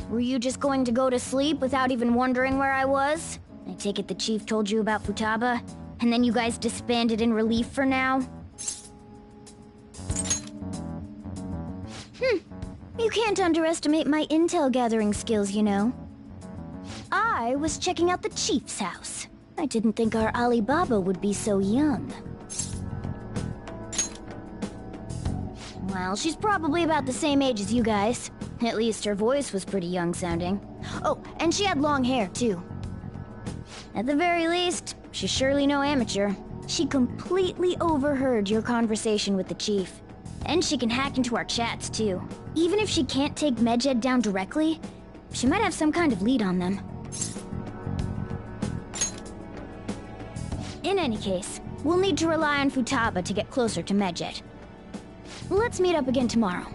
Were you just going to go to sleep without even wondering where I was? I take it the chief told you about Futaba, and then you guys disbanded in relief for now? You can't underestimate my intel gathering skills, you know. I was checking out the chief's house. I didn't think our Alibaba would be so young. Well, she's probably about the same age as you guys. At least her voice was pretty young sounding. Oh, and she had long hair, too. At the very least, she's surely no amateur. She completely overheard your conversation with the chief. And she can hack into our chats, too. Even if she can't take Medjed down directly, she might have some kind of lead on them. In any case, we'll need to rely on Futaba to get closer to Medjed. Let's meet up again tomorrow.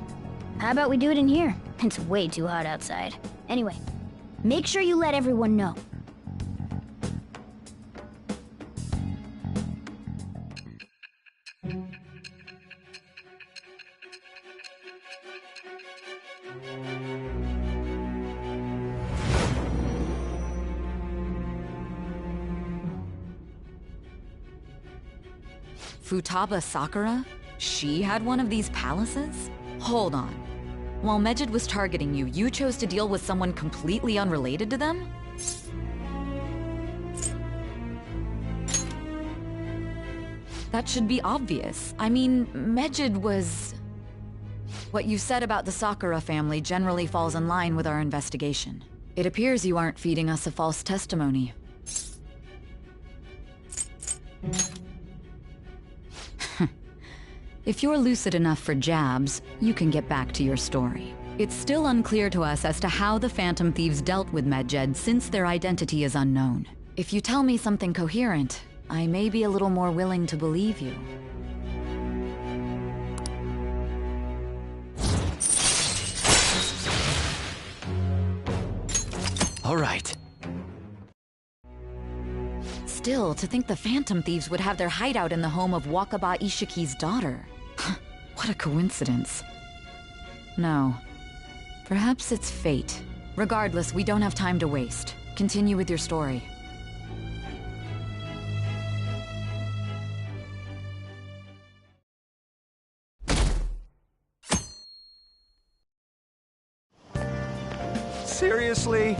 How about we do it in here? It's way too hot outside. Anyway, make sure you let everyone know. Futaba Sakura? She had one of these palaces? Hold on. While Medjed was targeting you, you chose to deal with someone completely unrelated to them? That should be obvious. I mean, Medjed was... What you said about the Sakura family generally falls in line with our investigation. It appears you aren't feeding us a false testimony. If you're lucid enough for jabs, you can get back to your story. It's still unclear to us as to how the Phantom Thieves dealt with Medjed since their identity is unknown. If you tell me something coherent, I may be a little more willing to believe you. All right. Still, to think the Phantom Thieves would have their hideout in the home of Wakaba Ishiki's daughter. What a coincidence. No. Perhaps it's fate. Regardless, we don't have time to waste. Continue with your story. Seriously?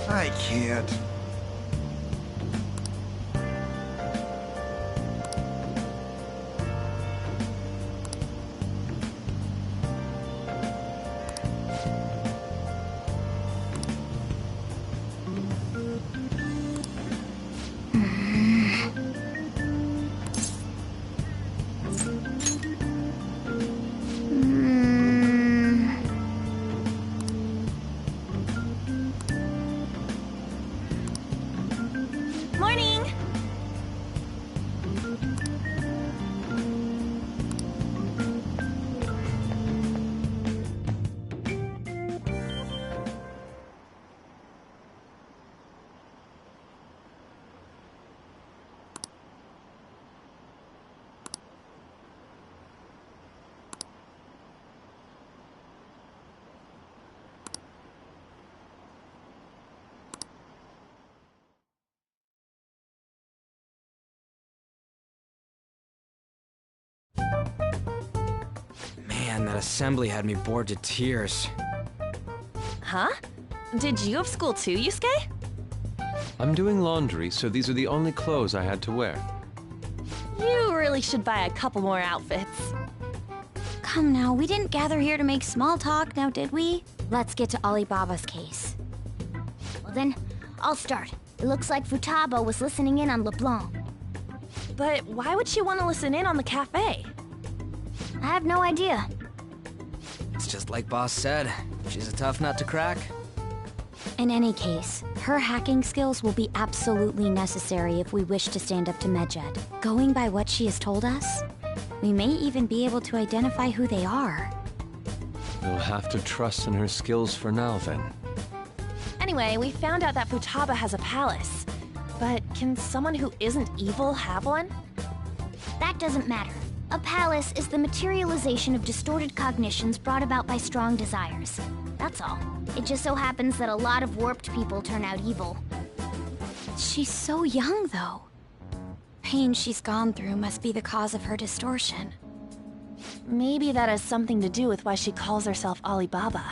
I can't. Morning! Man, that assembly had me bored to tears. Huh? Did you have school too, Yusuke? I'm doing laundry, so these are the only clothes I had to wear. You really should buy a couple more outfits. Come now, we didn't gather here to make small talk, now did we? Let's get to Alibaba's case. Well then, I'll start. It looks like Futaba was listening in on LeBlanc. But why would she want to listen in on the cafe? I have no idea. It's just like Boss said. She's a tough nut to crack. In any case, her hacking skills will be absolutely necessary if we wish to stand up to Medjed. Going by what she has told us, we may even be able to identify who they are. You'll have to trust in her skills for now, then. Anyway, we found out that Futaba has a palace. But can someone who isn't evil have one? That doesn't matter. A palace is the materialization of distorted cognitions brought about by strong desires. That's all. It just so happens that a lot of warped people turn out evil. She's so young, though. Pain she's gone through must be the cause of her distortion. Maybe that has something to do with why she calls herself Alibaba.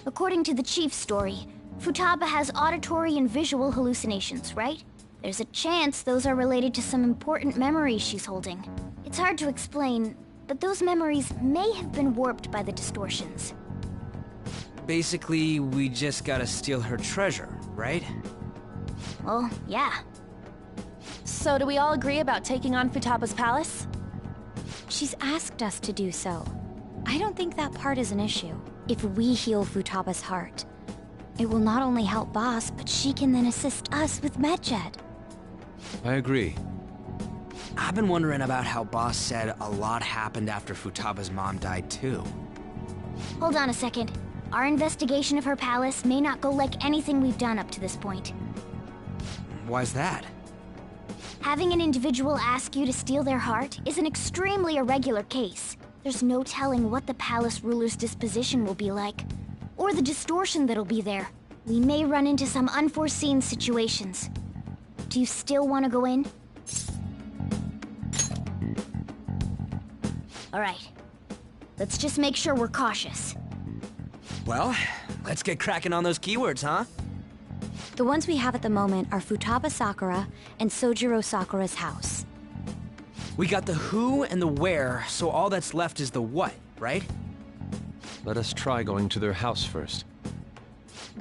According to the chief's story, Futaba has auditory and visual hallucinations, right? There's a chance those are related to some important memories she's holding. It's hard to explain, but those memories may have been warped by the distortions. Basically, we just gotta steal her treasure, right? Well, yeah. So do we all agree about taking on Futaba's palace? She's asked us to do so. I don't think that part is an issue. If we heal Futaba's heart, it will not only help Boss, but she can then assist us with Medjed. I agree. I've been wondering about how Boss said a lot happened after Futaba's mom died too. Hold on a second. Our investigation of her palace may not go like anything we've done up to this point. Why's that? Having an individual ask you to steal their heart is an extremely irregular case. There's no telling what the palace ruler's disposition will be like, or the distortion that'll be there. We may run into some unforeseen situations. Do you still want to go in? Alright. Let's just make sure we're cautious. Well, let's get cracking on those keywords, huh? The ones we have at the moment are Futaba Sakura and Sojiro Sakura's house. We got the who and the where, so all that's left is the what, right? Let us try going to their house first.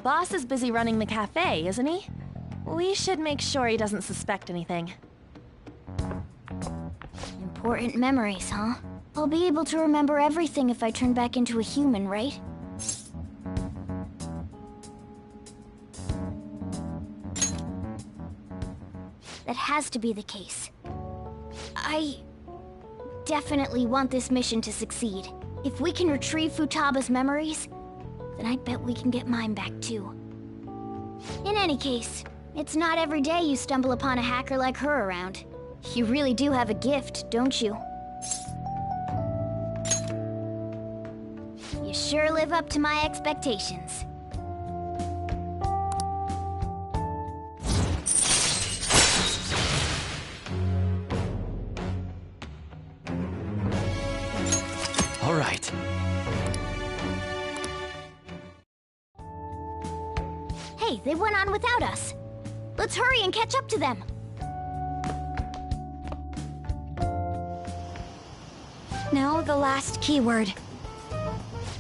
Boss is busy running the cafe, isn't he? We should make sure he doesn't suspect anything. Important memories, huh? I'll be able to remember everything if I turn back into a human, right? That has to be the case. I definitely want this mission to succeed. If we can retrieve Futaba's memories, then I bet we can get mine back too. In any case, it's not every day you stumble upon a hacker like her around. You really do have a gift, don't you? You sure live up to my expectations. All right. Hey, they went on without us. Let's hurry and catch up to them. Now the last keyword.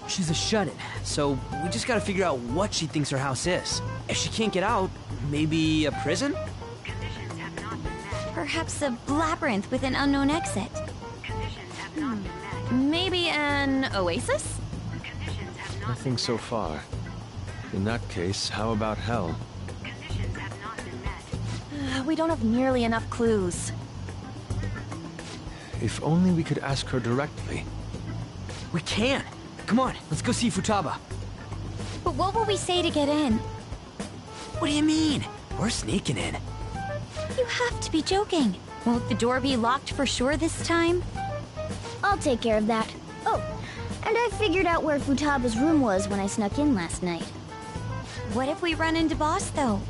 She's a shut-in, so we just gotta figure out what she thinks her house is. If she can't get out, maybe a prison? Perhaps a labyrinth with an unknown exit. Maybe an oasis? Nothing so far. In that case, how about hell? We don't have nearly enough clues. If only we could ask her directly. We can! Come on, let's go see Futaba. But what will we say to get in? What do you mean? We're sneaking in. You have to be joking. Won't the door be locked for sure this time? I'll take care of that. Oh, and I figured out where Futaba's room was when I snuck in last night. What if we run into Boss, though?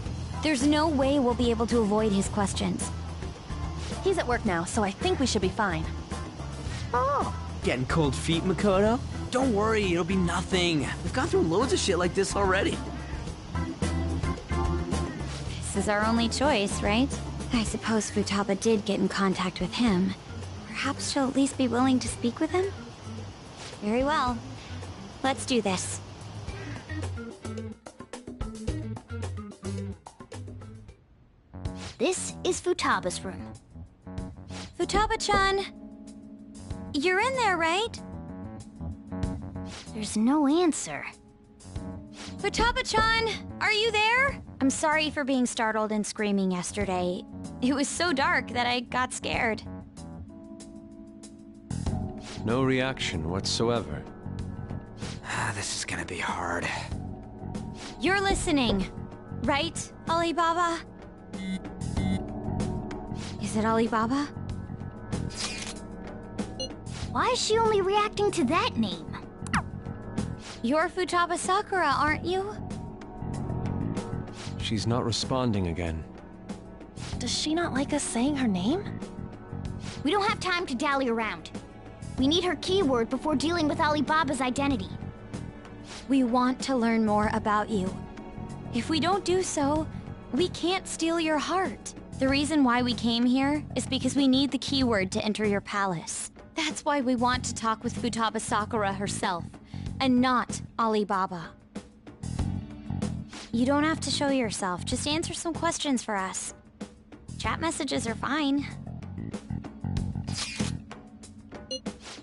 There's no way we'll be able to avoid his questions. He's at work now, so I think we should be fine. Oh. Getting cold feet, Makoto? Don't worry, it'll be nothing. We've gone through loads of shit like this already. This is our only choice, right? I suppose Futaba did get in contact with him. Perhaps she'll at least be willing to speak with him? Very well. Let's do this. This is Futaba's room. Futaba-chan! You're in there, right? There's no answer. Futaba-chan! Are you there? I'm sorry for being startled and screaming yesterday. It was so dark that I got scared. No reaction whatsoever. This is gonna be hard. You're listening, right, Alibaba? Is it Alibaba? Why is she only reacting to that name? You're Futaba Sakura, aren't you? She's not responding again. Does she not like us saying her name? We don't have time to dally around. We need her keyword before dealing with Alibaba's identity. We want to learn more about you. If we don't do so, we can't steal your heart. The reason why we came here is because we need the keyword to enter your palace. That's why we want to talk with Futaba Sakura herself, and not Alibaba. You don't have to show yourself, just answer some questions for us. Chat messages are fine.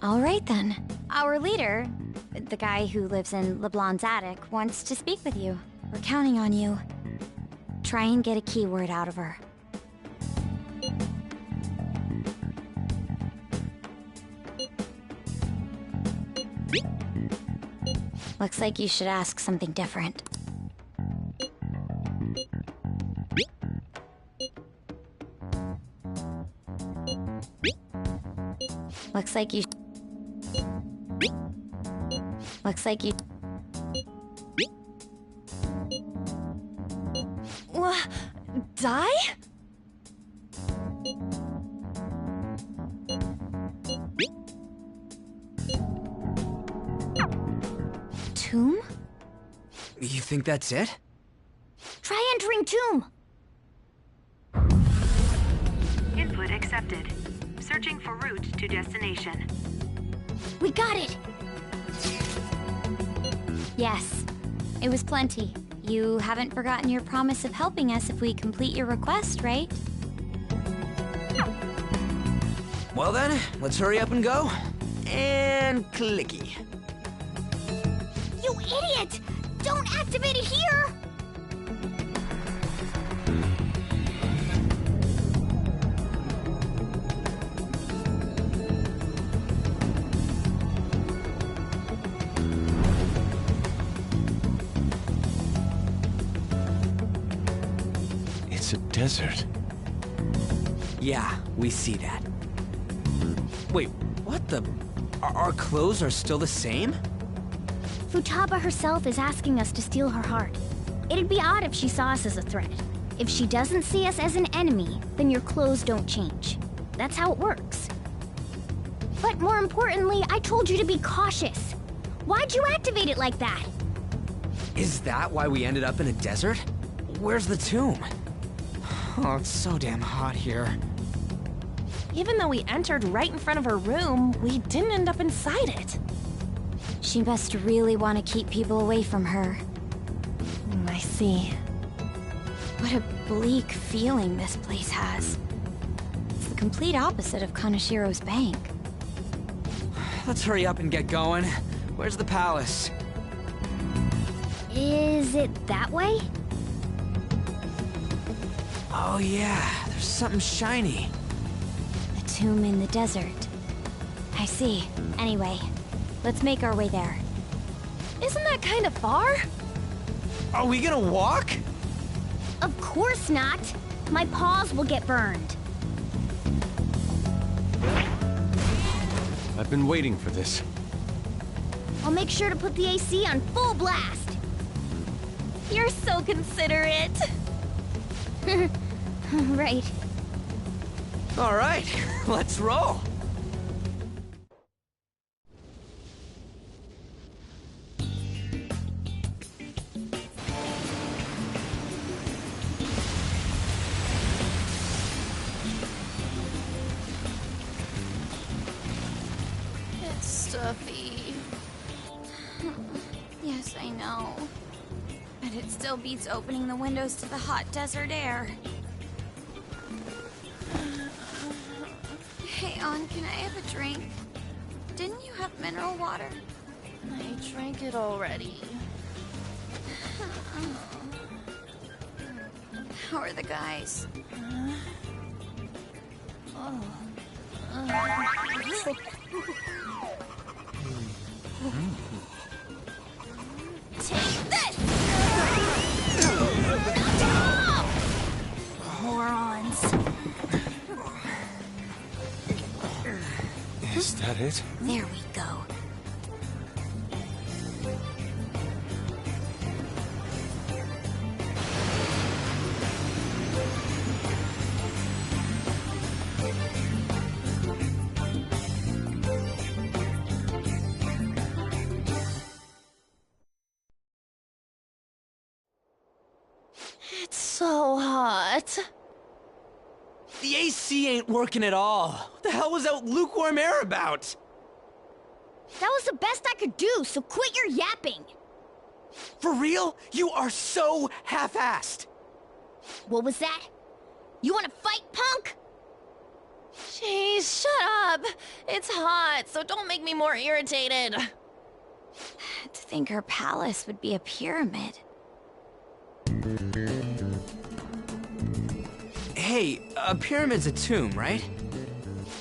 All right then. Our leader, the guy who lives in LeBlanc's attic, wants to speak with you. We're counting on you. Try and get a keyword out of her. Looks like you should ask something different. Looks like you... Looks like you... Die? Tomb? You think that's it? Try entering tomb! Input accepted. Searching for route to destination. We got it! Yes. It was plenty. You haven't forgotten your promise of helping us if we complete your request, right? Well then, let's hurry up and go. And clicky. You idiot! Don't activate it here! It's a desert. Yeah, we see that. Wait, what the... Our clothes are still the same? Futaba herself is asking us to steal her heart. It'd be odd if she saw us as a threat. If she doesn't see us as an enemy, then your clothes don't change. That's how it works. But more importantly, I told you to be cautious. Why'd you activate it like that? Is that why we ended up in a desert? Where's the tomb? Oh, it's so damn hot here. Even though we entered right in front of her room, we didn't end up inside it. She must really want to keep people away from her. I see. What a bleak feeling this place has. It's the complete opposite of Kanashiro's bank. Let's hurry up and get going. Where's the palace? Is it that way? Oh yeah, there's something shiny. A tomb in the desert. I see. Anyway, let's make our way there. Isn't that kind of far? Are we gonna walk? Of course not. My paws will get burned. I've been waiting for this. I'll make sure to put the AC on full blast. You're so considerate. Right. All right, let's roll. It's stuffy. Yes, I know. But it still beats opening the windows to the hot desert air. Hey, On, can I have a drink? Didn't you have mineral water? I drank it already. How are the guys? Take this! Morons. Is that it? There we go. It's so hot. The AC ain't working at all. What the hell was that lukewarm air about? That was the best I could do, so quit your yapping. For real? You are so half-assed. What was that? You wanna fight, punk? Jeez, shut up. It's hot, so don't make me more irritated. To think her palace would be a pyramid. Hey, a pyramid's a tomb, right?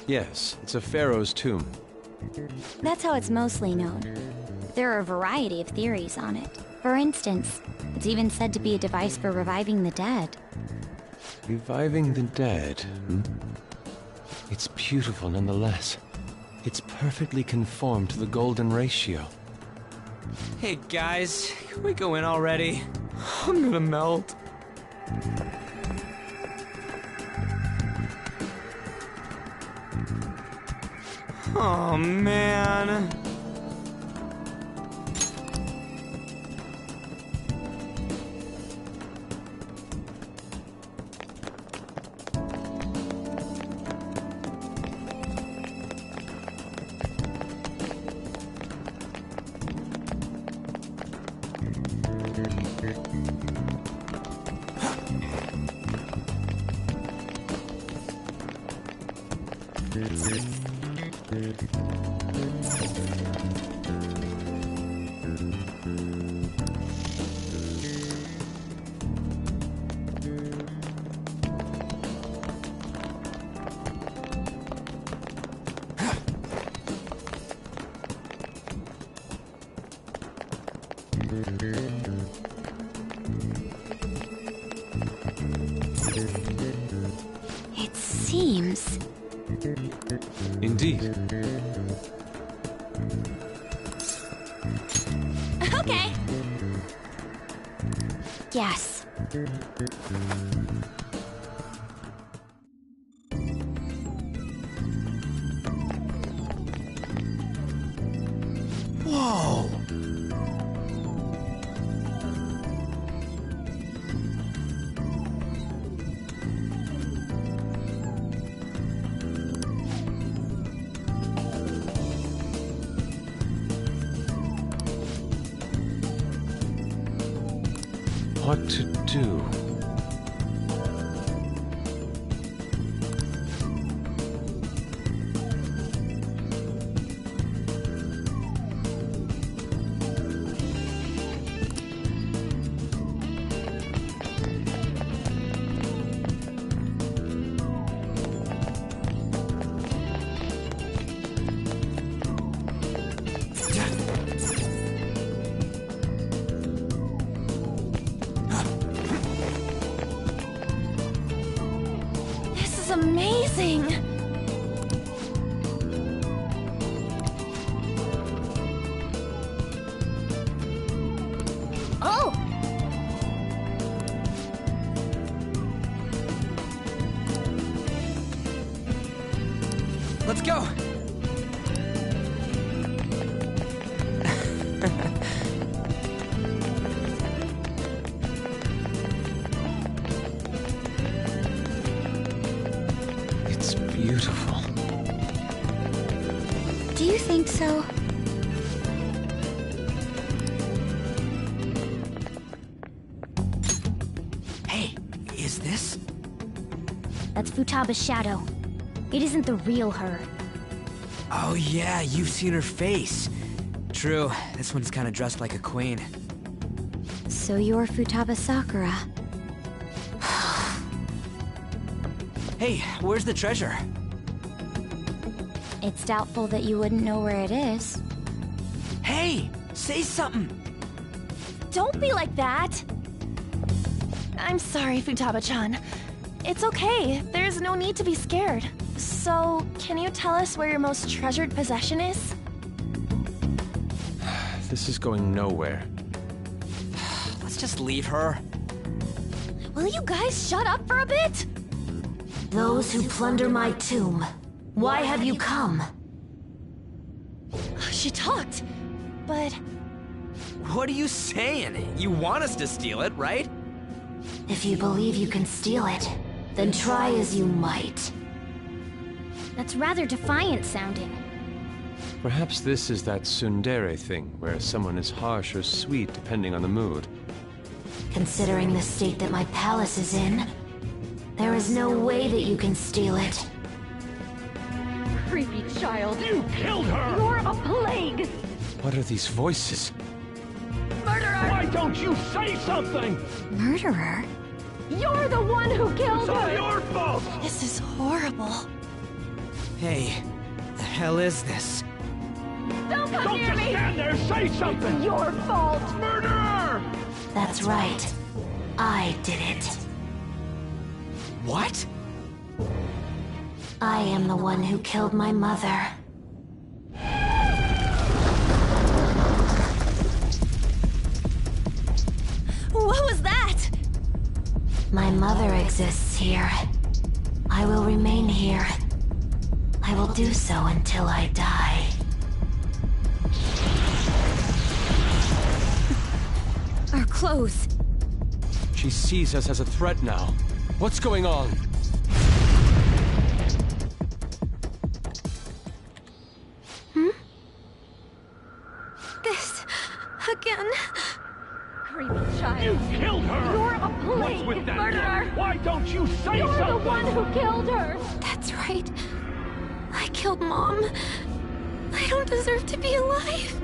Yes, it's a pharaoh's tomb. That's how it's mostly known. There are a variety of theories on it. For instance, it's even said to be a device for reviving the dead. Reviving the dead, hmm? It's beautiful nonetheless. It's perfectly conformed to the golden ratio. Hey guys, can we go in already? I'm gonna melt. Oh man. It seems... Indeed. Okay. Yes. Whoa! What to do? This is amazing. Oh! Let's go! It's beautiful. Do you think so? Hey, is this? That's Futaba's shadow. It isn't the real her. Oh yeah, you've seen her face. True, this one's kinda dressed like a queen. So you're Futaba Sakura. Hey, where's the treasure? It's doubtful that you wouldn't know where it is. Hey, say something! Don't be like that. I'm sorry, Futaba-chan. It's okay. There's no need to be scared. So, can you tell us where your most treasured possession is? This is going nowhere. Let's just leave her. Will you guys shut up for a bit? Those who plunder my tomb, why have you come? She talked, but... What are you saying? You want us to steal it, right? If you believe you can steal it, Then try as you might. That's rather defiant sounding. Perhaps this is that tsundere thing, where someone is harsh or sweet depending on the mood. Considering the state that my palace is in, there is no way that you can steal it. Creepy child. You killed her! You're a plague! What are these voices? Murderer! Why don't you say something? Murderer? You're the one who killed It's all her! your fault! This is horrible. Hey, the hell is this? Don't come Don't near just me! stand there, say something! It's your fault! Murderer! That's right. I did it. What? I am the one who killed my mother. What was that? My mother exists here. I will remain here. I will do so until I die. Our clothes. She sees us as a threat now. What's going on? This... again. Creepy child. You killed her! You're a plague! What's with that? Murderer! Why don't you say You're something? the one who killed her! That's right. I killed Mom. I don't deserve to be alive.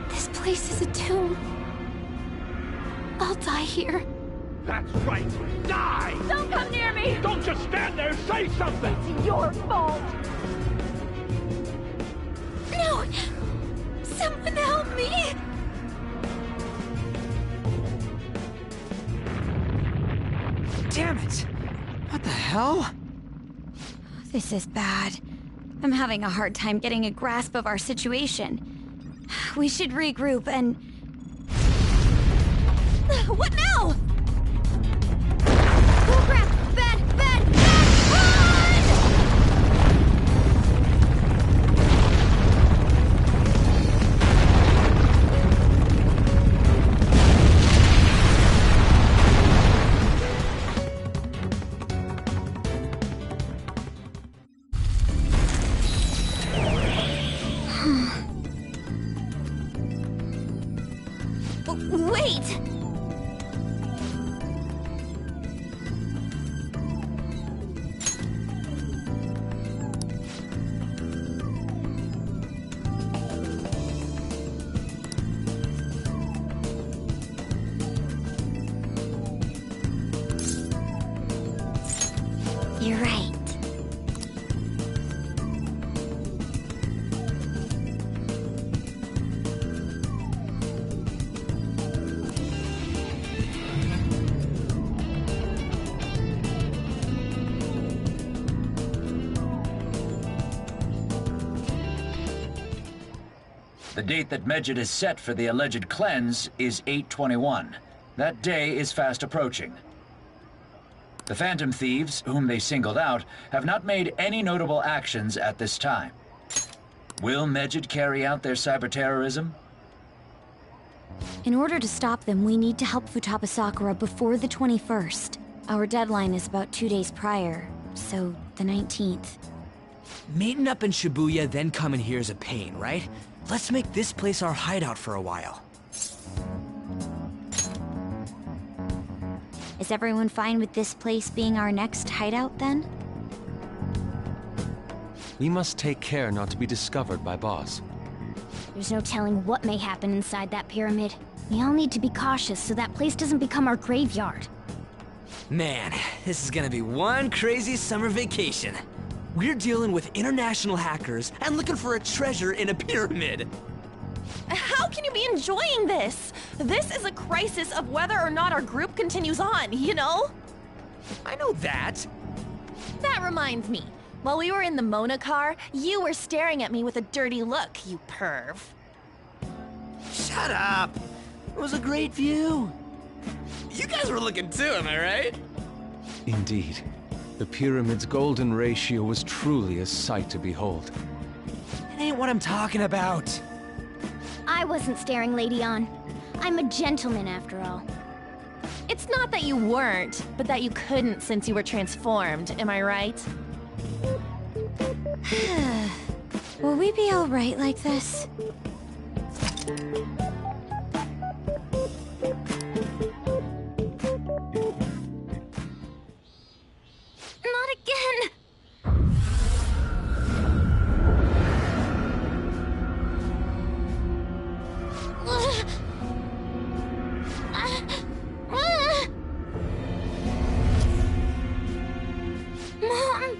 This place is a tomb. I'll die here. That's right. Die! Don't come near me! Don't just stand there, say something! It's your fault! No! Someone help me! Damn it! What the hell? This is bad. I'm having a hard time getting a grasp of our situation. We should regroup and... What now? Oh crap! Bad! Bad! Bad! Run! Wait! You're right. The date that Medjed has set for the alleged cleanse is 8/21. That day is fast approaching. The Phantom Thieves, whom they singled out, have not made any notable actions at this time. Will Medjed carry out their cyber-terrorism? In order to stop them, we need to help Futaba Sakura before the 21st. Our deadline is about 2 days prior, so the 19th. Meeting up in Shibuya, then coming here is a pain, right? Let's make this place our hideout for a while. Is everyone fine with this place being our next hideout, then? We must take care not to be discovered by Boss. There's no telling what may happen inside that pyramid. We all need to be cautious so that place doesn't become our graveyard. Man, this is gonna be one crazy summer vacation. We're dealing with international hackers and looking for a treasure in a pyramid. How can you be enjoying this? This is a crisis of whether or not our group continues on, you know? I know that. That reminds me. While we were in the Mona car, you were staring at me with a dirty look, you perv. Shut up. It was a great view. You guys were looking too, am I right? Indeed. The pyramid's golden ratio was truly a sight to behold. That ain't what I'm talking about. I wasn't staring Lady On. I'm a gentleman after all. It's not that you weren't, but that you couldn't since you were transformed, am I right? Will we be alright like this? Not again! Mom!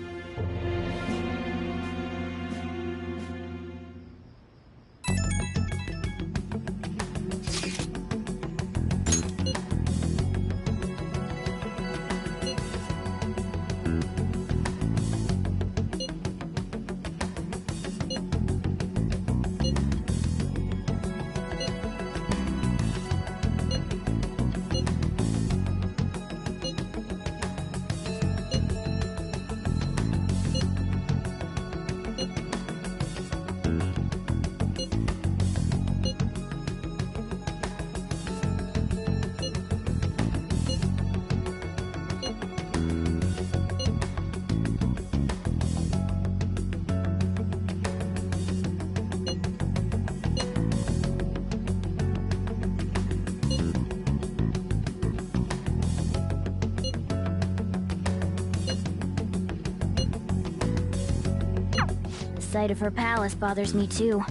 The sight of her palace bothers me too.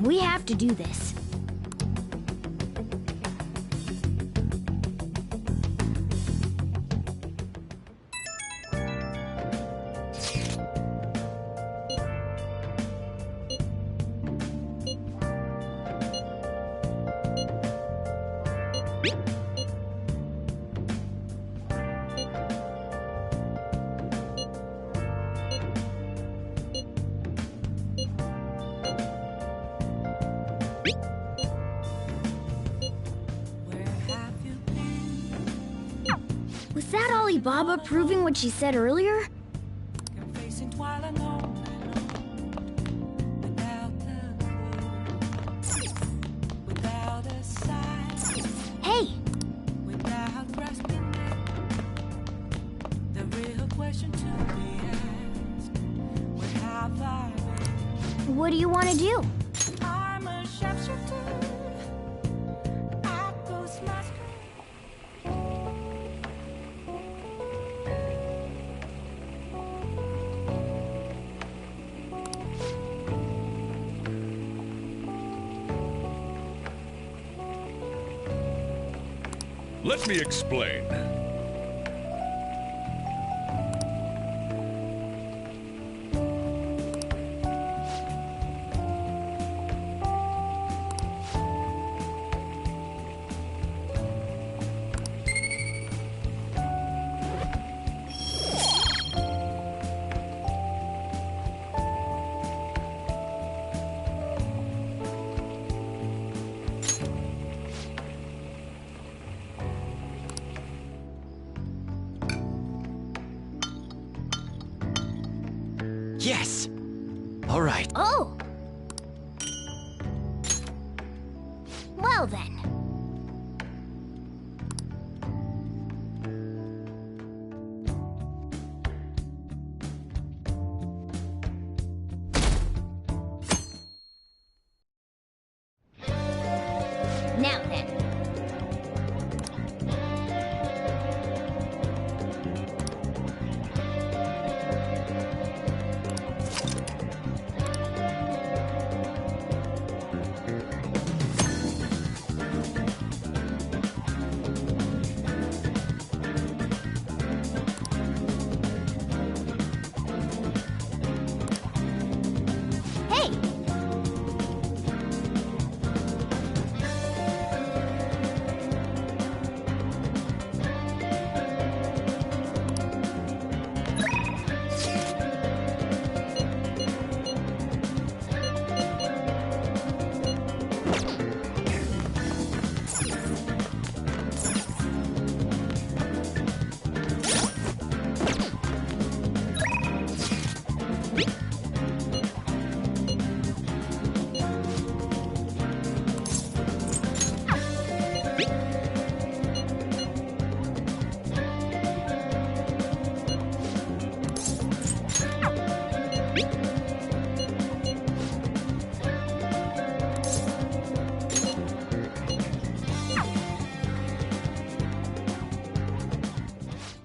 We have to do this. Was that Alibaba proving what she said earlier? Hey! What do you want to do? Let me explain. Yes! All right. Oh! Well then. Now then. Hey!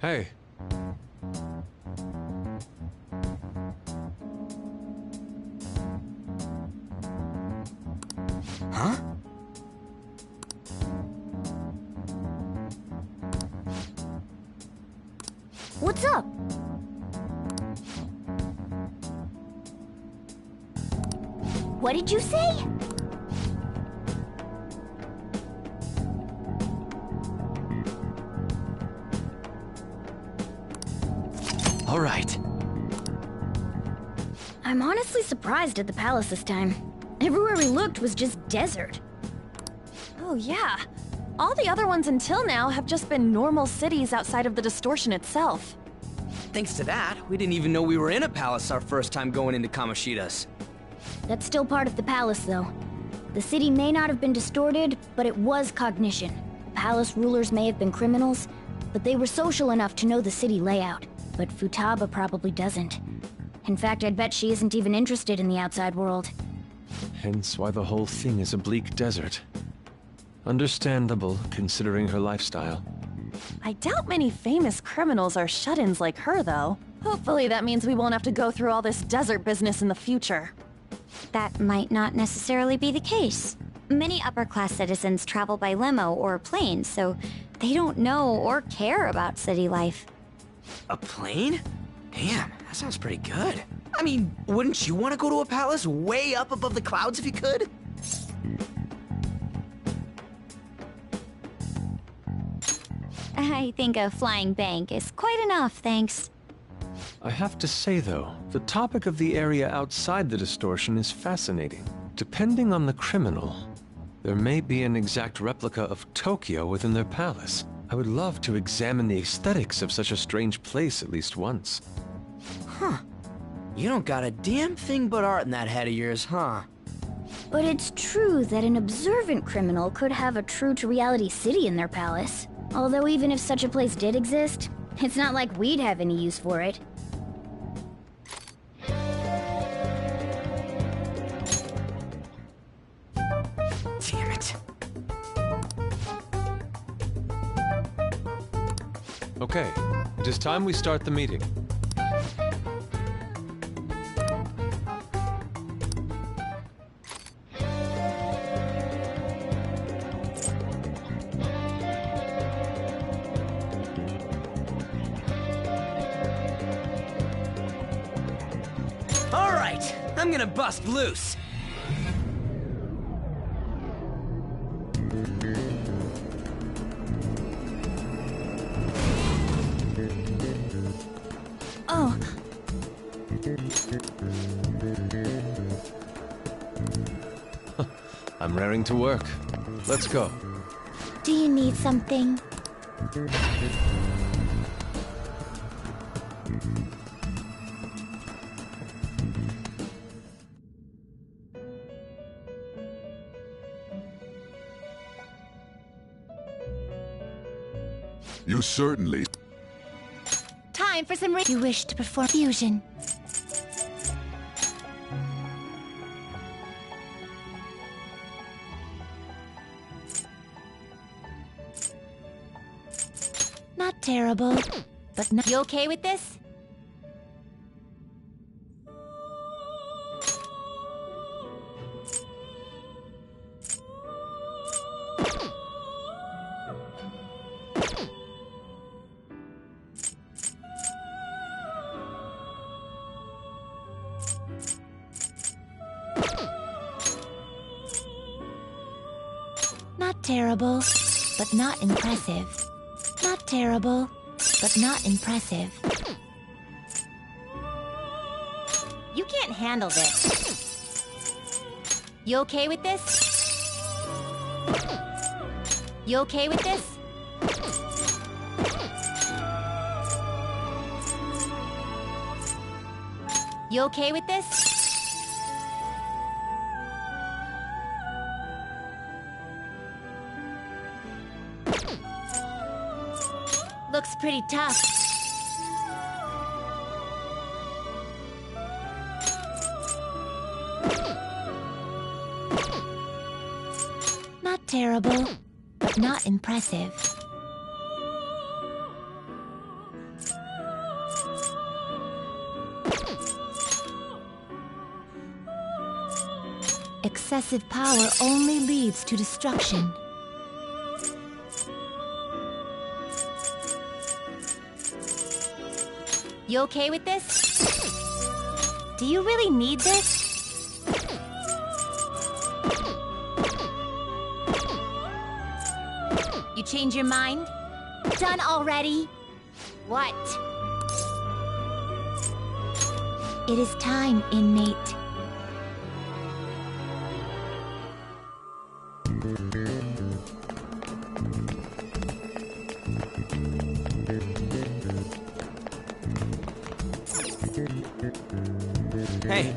Hey. Huh? What's up? What did you say? All right. I'm honestly surprised at the palace this time. Everywhere we looked was just desert. Oh, yeah. All the other ones until now have just been normal cities outside of the distortion itself. Thanks to that, we didn't even know we were in a palace our first time going into Kamoshida's. That's still part of the palace, though. The city may not have been distorted, but it was cognition. Palace rulers may have been criminals, but they were social enough to know the city layout. But Futaba probably doesn't. In fact, I'd bet she isn't even interested in the outside world. Hence why the whole thing is a bleak desert. Understandable, considering her lifestyle. I doubt many famous criminals are shut-ins like her, though. Hopefully that means we won't have to go through all this desert business in the future. That might not necessarily be the case. Many upper-class citizens travel by limo or plane, so they don't know or care about city life. A plane? Damn, that sounds pretty good. I mean, wouldn't you want to go to a palace way up above the clouds if you could? I think a flying bank is quite enough, thanks. I have to say, though, the topic of the area outside the distortion is fascinating. Depending on the criminal, there may be an exact replica of Tokyo within their palace. I would love to examine the aesthetics of such a strange place at least once. Huh. You don't got a damn thing but art in that head of yours, huh? But it's true that an observant criminal could have a true-to-reality city in their palace. Although even if such a place did exist, it's not like we'd have any use for it. Damn it. Okay, it is time we start the meeting. All right, I'm gonna bust loose. Oh. I'm raring to work. Let's go. Do you need something? You certainly... Time for some You wish to perform fusion. Not terrible, but not... You okay with this? Not terrible, but not impressive. Not terrible, but not impressive. You can't handle this. You okay with this? You okay with this? You okay with this? Looks pretty tough. terrible, but not impressive. Excessive power only leads to destruction. You okay with this? Do you really need this? You change your mind? Done already? What? It is time, inmate. Hey.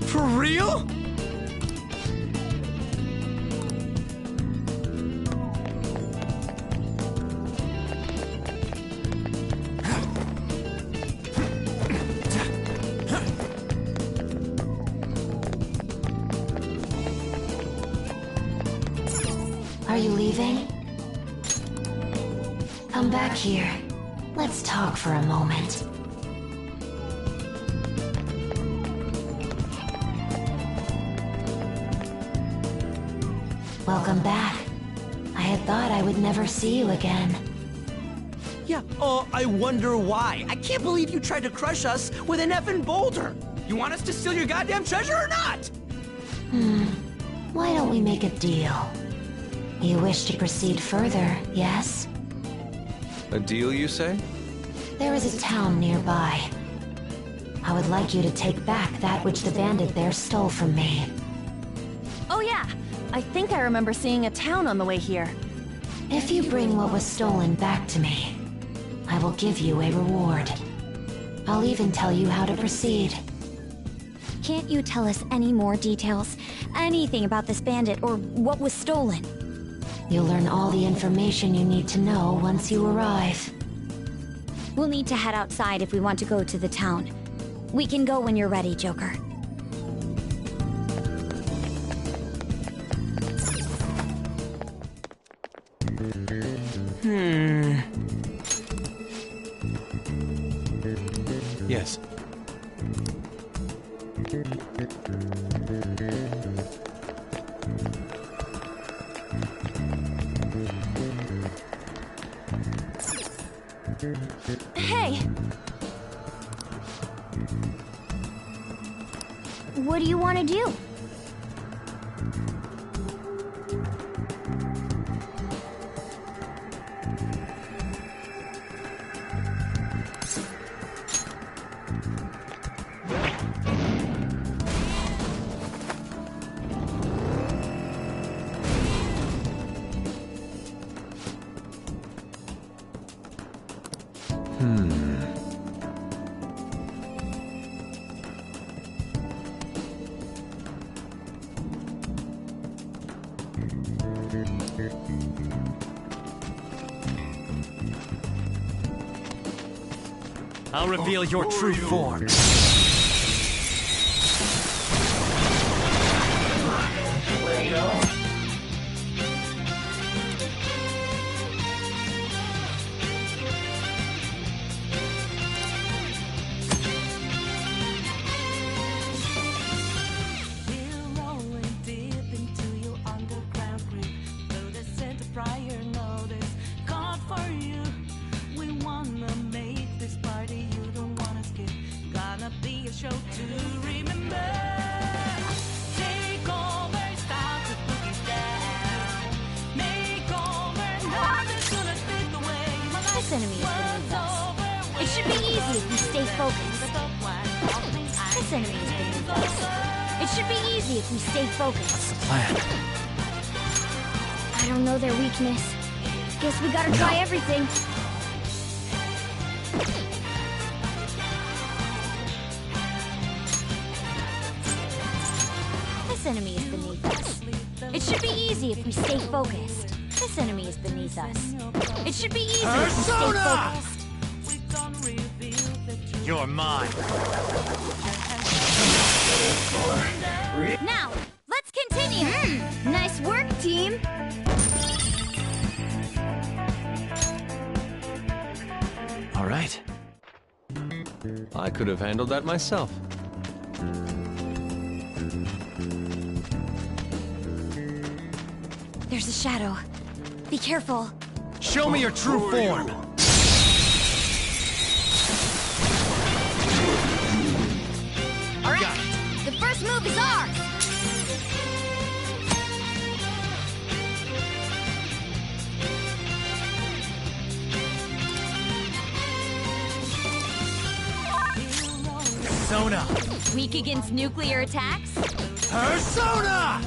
For real? Are you leaving? Come back here. Let's talk for a moment. Welcome back. I had thought I would never see you again. Yeah, I wonder why. I can't believe you tried to crush us with an effing boulder. You want us to steal your goddamn treasure or not? Why don't we make a deal? You wish to proceed further, yes? A deal, you say? There is a town nearby. I would like you to take back that which the bandit there stole from me. Oh yeah, I think I remember seeing a town on the way here. If you bring what was stolen back to me, I will give you a reward. I'll even tell you how to proceed. Can't you tell us any more details? Anything about this bandit or what was stolen? You'll learn all the information you need to know once you arrive. We'll need to head outside if we want to go to the town. We can go when you're ready, Joker. Yes. Hey! What do you want to do? I'll reveal your true form. This enemy is beneath us. It should be easy if we stay focused. This enemy is beneath us. It should be easy if we stay focused. What's the plan? I don't know their weakness. Guess we gotta try everything. This enemy is beneath us. It should be easy if we stay focused. This enemy is beneath us. It should be easy if we stay focused. You're mine. Now, let's continue! Nice work, team! All right. I could have handled that myself. There's a shadow. Be careful. Show me your true form. All right, the first move is ours! Persona. Weak against nuclear attacks? Persona!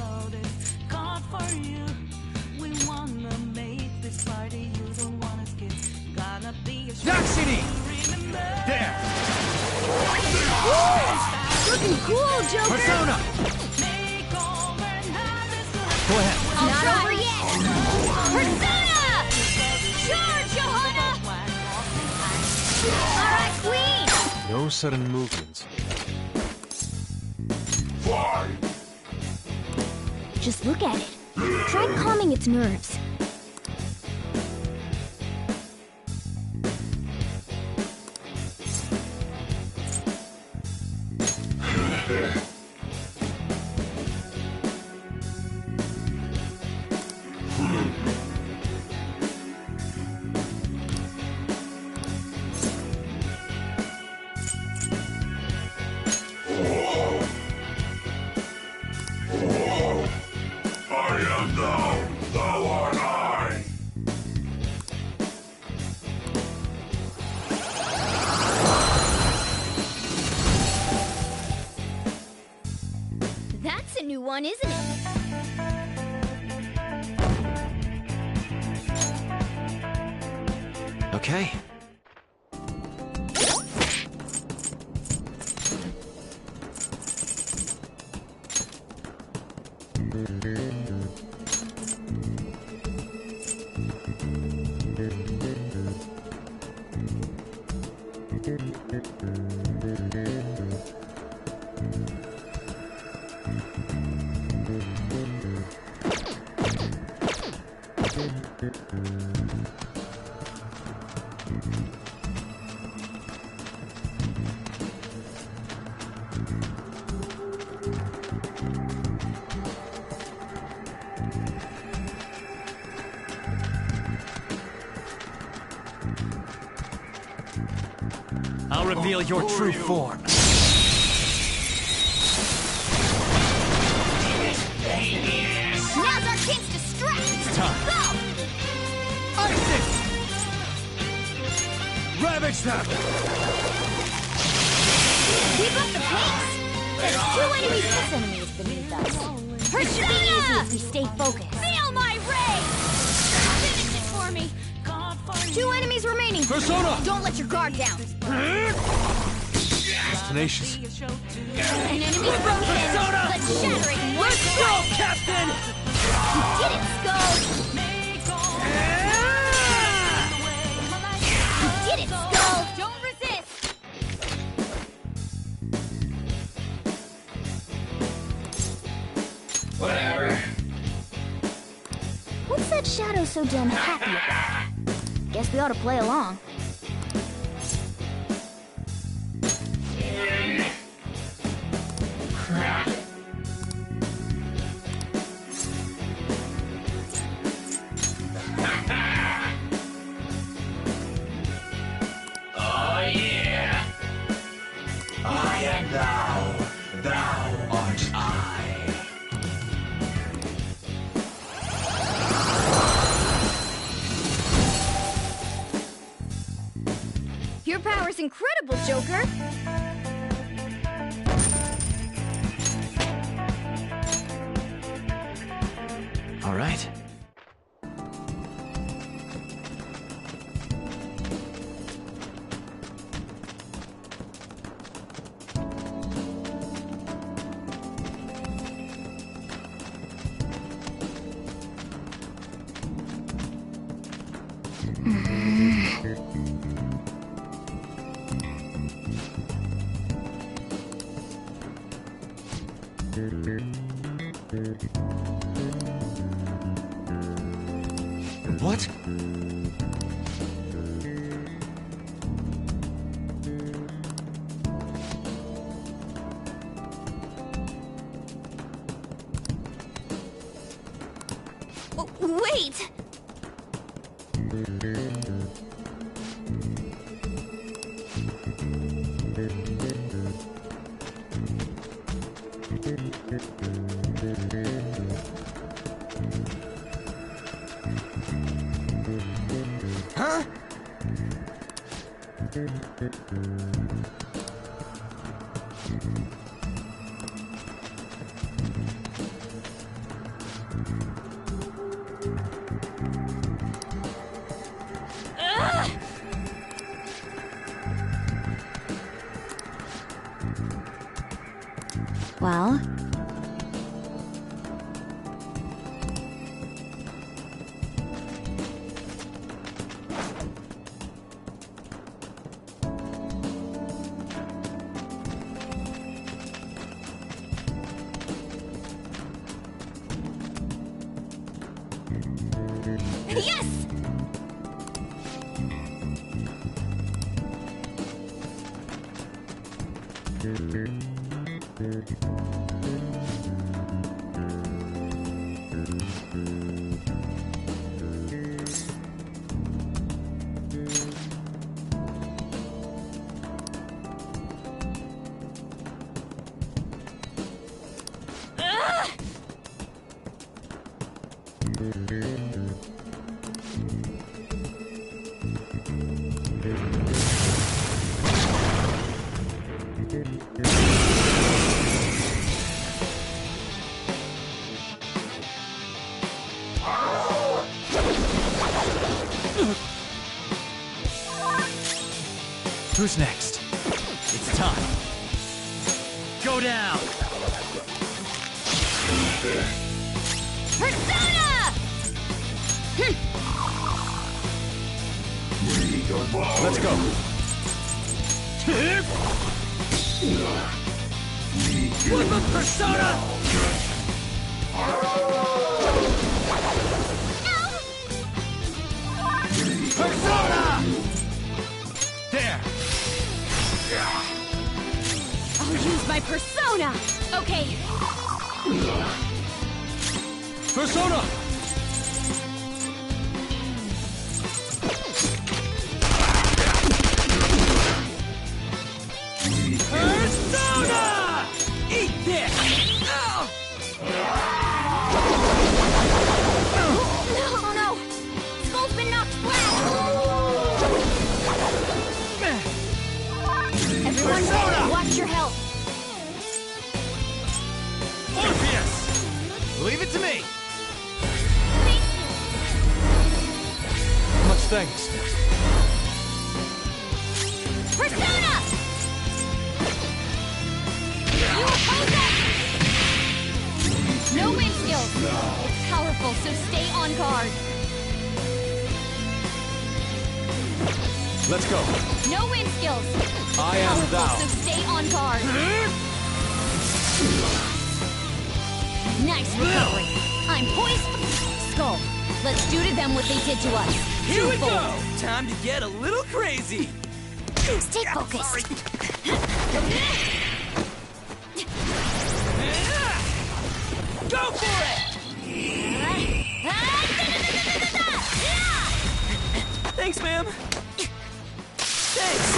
Daxini! There! Looking cool, Joker! Persona! Go ahead. Not over yet! Persona! Charge, Johanna! Alright, Queen! No sudden movements. Just look at it. Try calming its nerves. That's a new one, isn't it? Okay. I'll reveal your true form. Now's our chance to strike! It's time. Go! Isis! Ravage them! Keep up the pace! There's two enemies. This enemy is beneath us. It should be easy if we stay focused. Feel my rage! Finish it for me! Two enemies remaining. Persona! Don't let your guard down. Tenacious. An enemy broken. Persona! Let's shatter it. Let's go, Captain! You did it, Skull! You did it, Skull! Don't resist! Whatever. What's that shadow so damn happy about? Guess we ought to play along. Oh yeah! I am thou, thou art I. incredible, Joker! All right. What? Wait! Huh? Well? Yes! Who's next? It's time. Go down! Persona! Let's go. Flip of Persona! Persona! There! I'll use my persona! Okay. Persona! Persona! Eat this! Oh no! Skull's been knocked flat! Everyone, Persona! watch your health! Orpheus! Leave it to me. Much thanks. Persona! You oppose that! No wind skills! It's powerful, so stay on guard. Let's go. No wind skills! I am Powerful, thou. so stay on guard. Nice recovery. I'm poised. Skull, let's do to them what they did to us. Here we Twofold. go! Time to get a little crazy! Stay focused. Go for it! Thanks, ma'am. Thanks.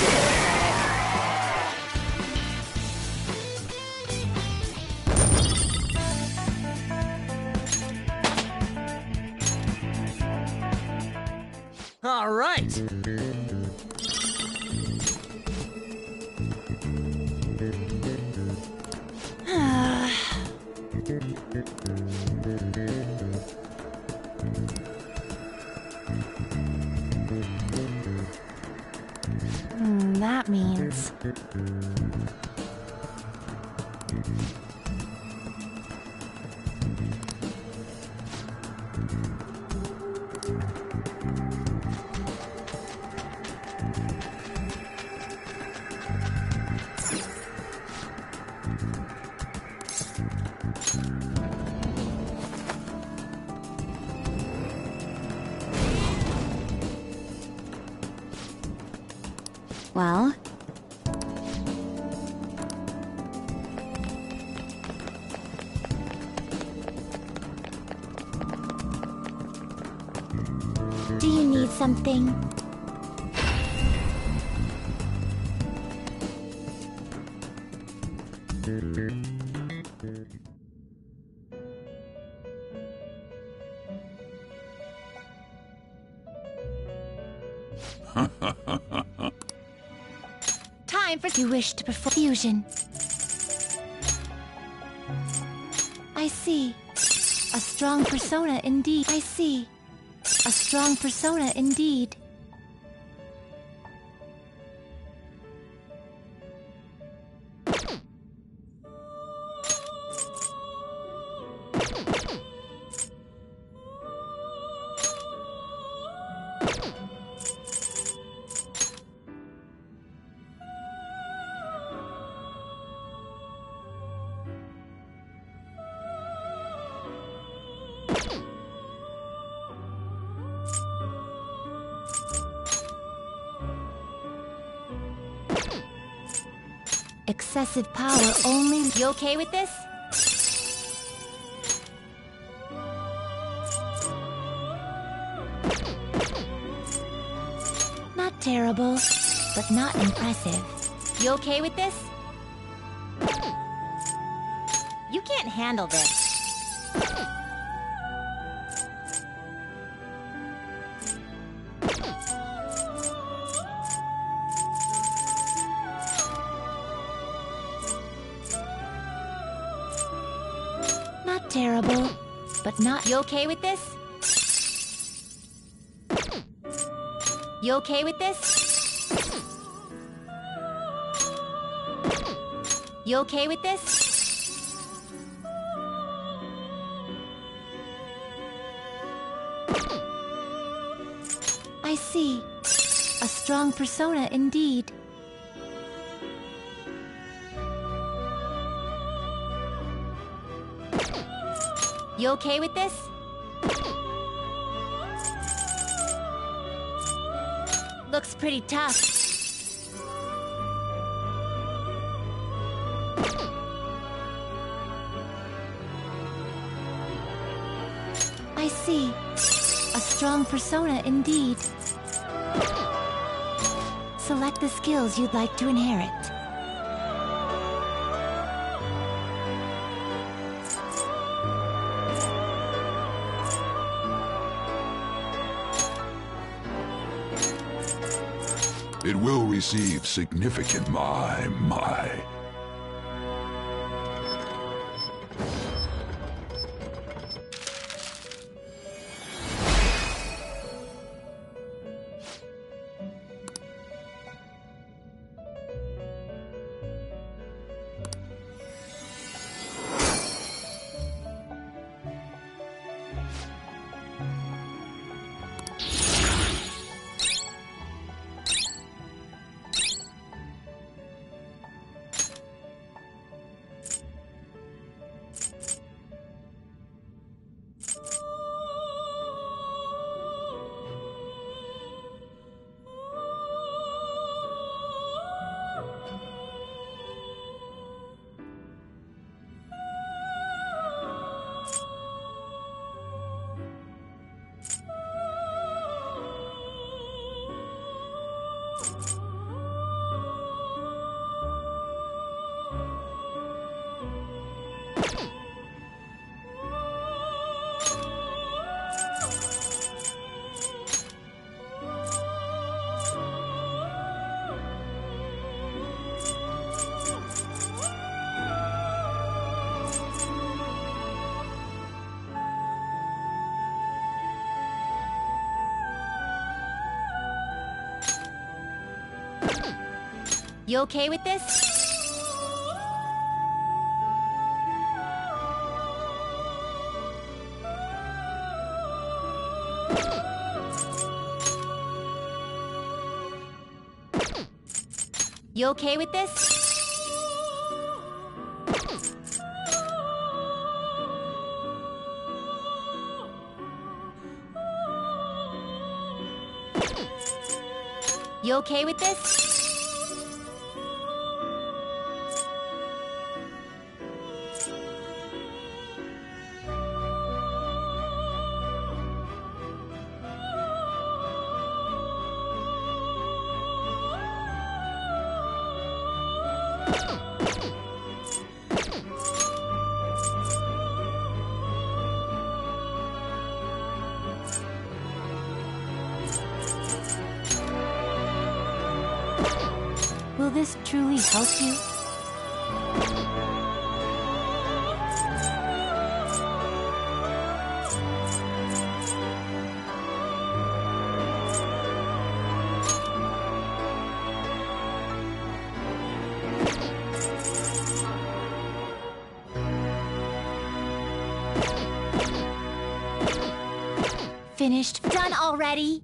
All right. Well? Do you need something? Time for you wish to perform fusion. I see. A strong persona indeed. I see. A strong persona indeed. Excessive power only. You okay with this? Not terrible, but not impressive. You okay with this? You can't handle this. Not terrible, but not. You okay with this? You okay with this? You okay with this? I see. A strong persona indeed. You okay with this? Looks pretty tough. I see. A strong persona indeed. Select the skills you'd like to inherit. It will receive significant my. You okay with this? You okay with this? You okay with this? Will this truly help you? Finished? Done already?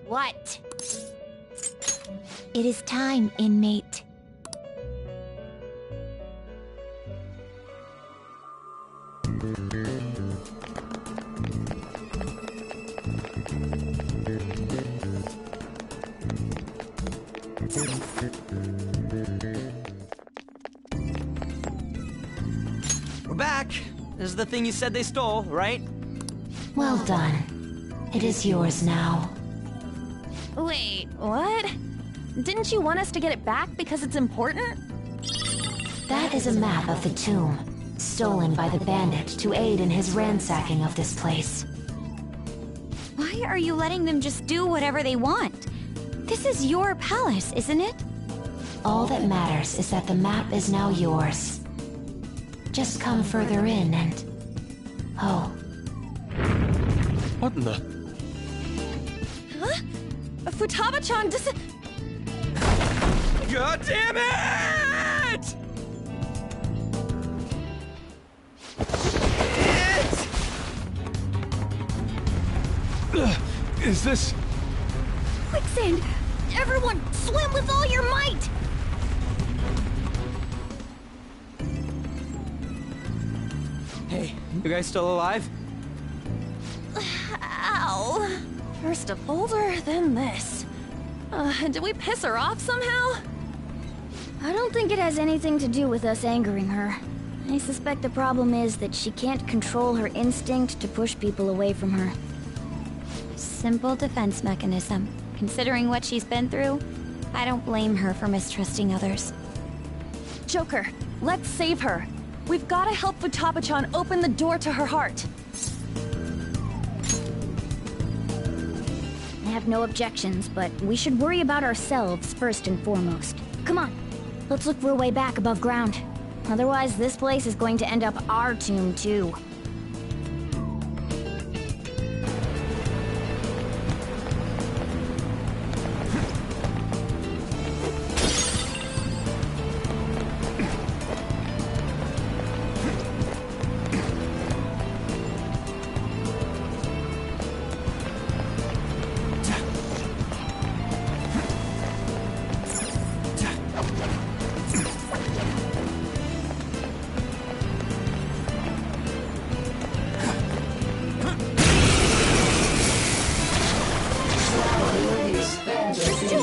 What? It is time, inmate. We're back. This is the thing you said they stole, right? Well done. It is yours now. Wait, what? Didn't you want us to get it back because it's important? That is a map of the tomb, stolen by the bandit to aid in his ransacking of this place. Why are you letting them just do whatever they want? This is your palace, isn't it? All that matters is that the map is now yours. Just come further in and... Oh. What in the... Huh? Futaba-chan God damn it! Is this... Quicksand! Everyone, swim with all your might! Hey, you guys still alive? Ow. First a boulder, then this. Did we piss her off somehow? I don't think it has anything to do with us angering her. I suspect the problem is that she can't control her instinct to push people away from her. Simple defense mechanism. Considering what she's been through, I don't blame her for mistrusting others. Joker, let's save her. We've got to help Futaba-chan open the door to her heart. I have no objections, but we should worry about ourselves first and foremost. Come on, let's look for a way back above ground. Otherwise, this place is going to end up our tomb, too.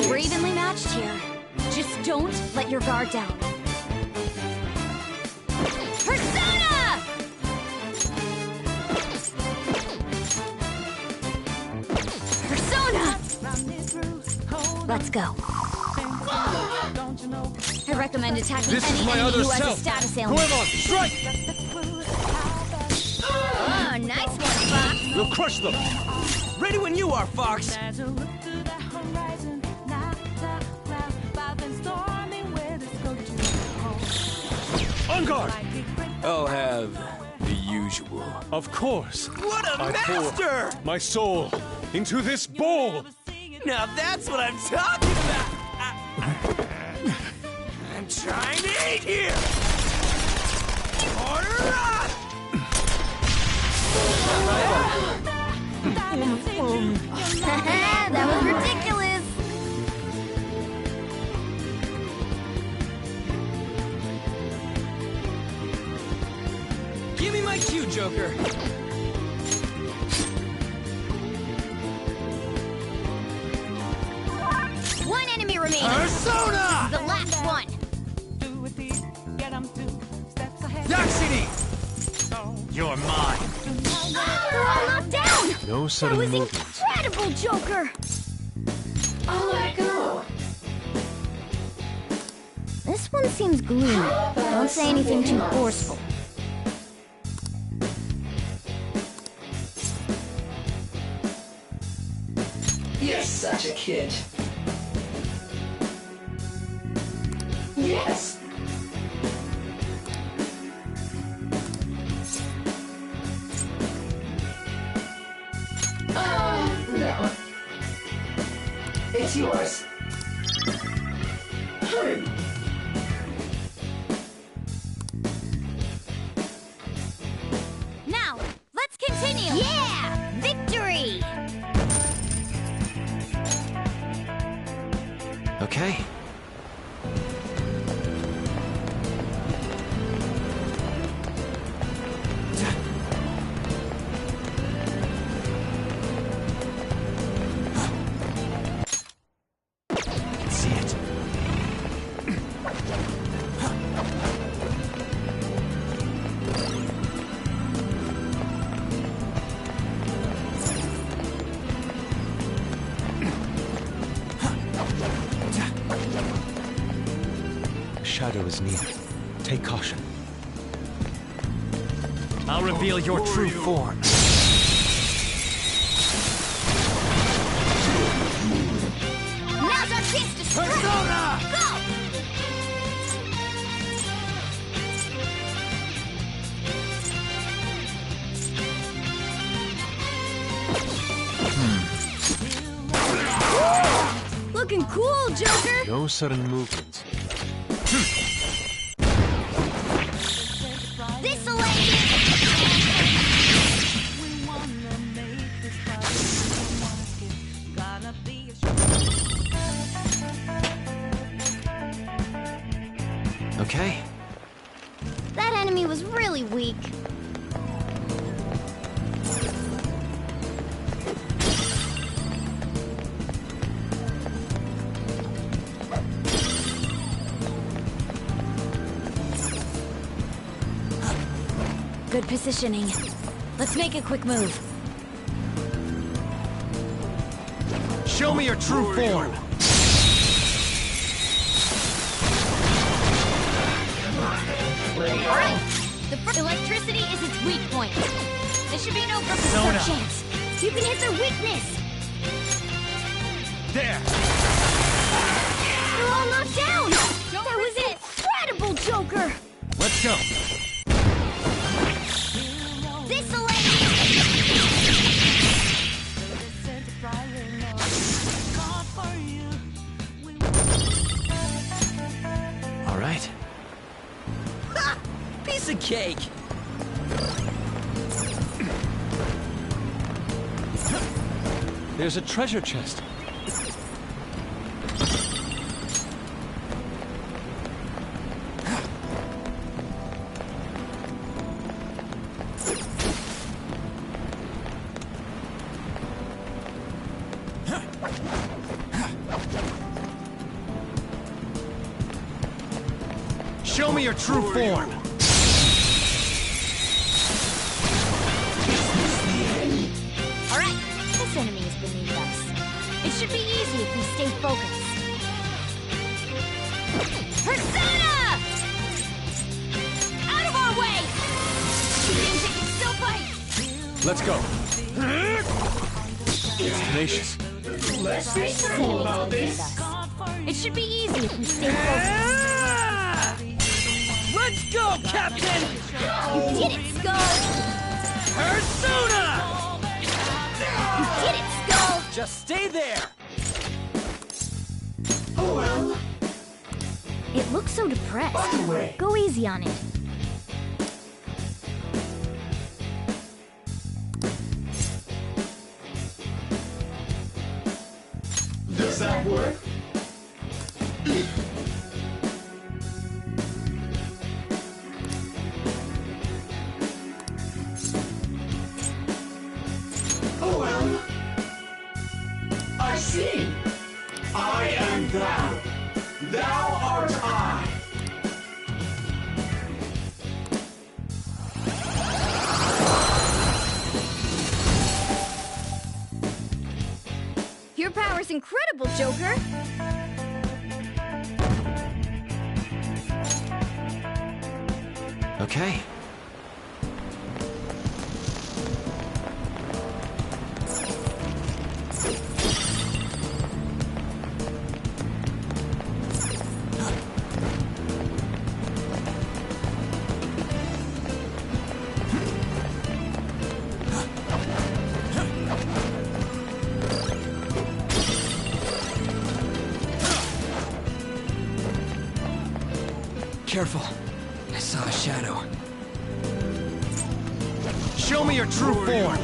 We're evenly matched here. Just don't let your guard down. Persona! Persona! Let's go. I recommend attacking This any is my enemy other who has a self. status ailment. Whoever, strike! Oh, nice one, Fox. We'll crush them! Ready when you are, Fox! On guard! I'll have the usual. Of course. What a I master! pour my soul into this bowl! Now that's what I'm talking about! I'm trying to eat here! Order up! That was ridiculous! Give me my cue, Joker! One enemy remaining! Persona! The last one! Yoxity! You're mine! We're all knocked down! No sudden That was movements. incredible, Joker! I'll let go. This one seems gloomy. Don't say anything too forceful. You're such a kid. Yes. No. It's yours. Now, let's continue! Yeah! Victory! Okay. I can see it. Shadow is near. Take caution. I'll reveal your true form. Now's our chance to strike! Persona! Go! Looking cool, Joker! No sudden movements. This'll end it! Okay. That enemy was really weak. Good positioning. Let's make a quick move. Show me your true form! Alright, the first electricity is its weak point. This should be an over Persona. chance. You can hit their weakness. There! They're all knocked down! That was incredible, Joker! Let's go! This'll end it! All right. Ha! Piece of cake! There's a treasure chest. Show me your true form! Alright, this enemy is beneath us. It should be easy if we stay focused. Persona! Out of our way! Ninja can still fight! Let's go. It's tenacious. Let's be careful about this. It should be easy if we stay focused. Let's go, Captain! You did it, Skull! Persona! You did it, Skull! Just stay there! Oh well. It looks so depressed. By the way. Go easy on it. Does that work? Oh well. I see. I am thou. Thou art I. Your power's incredible, Joker! Okay. Careful. I saw a shadow. Show me your true form!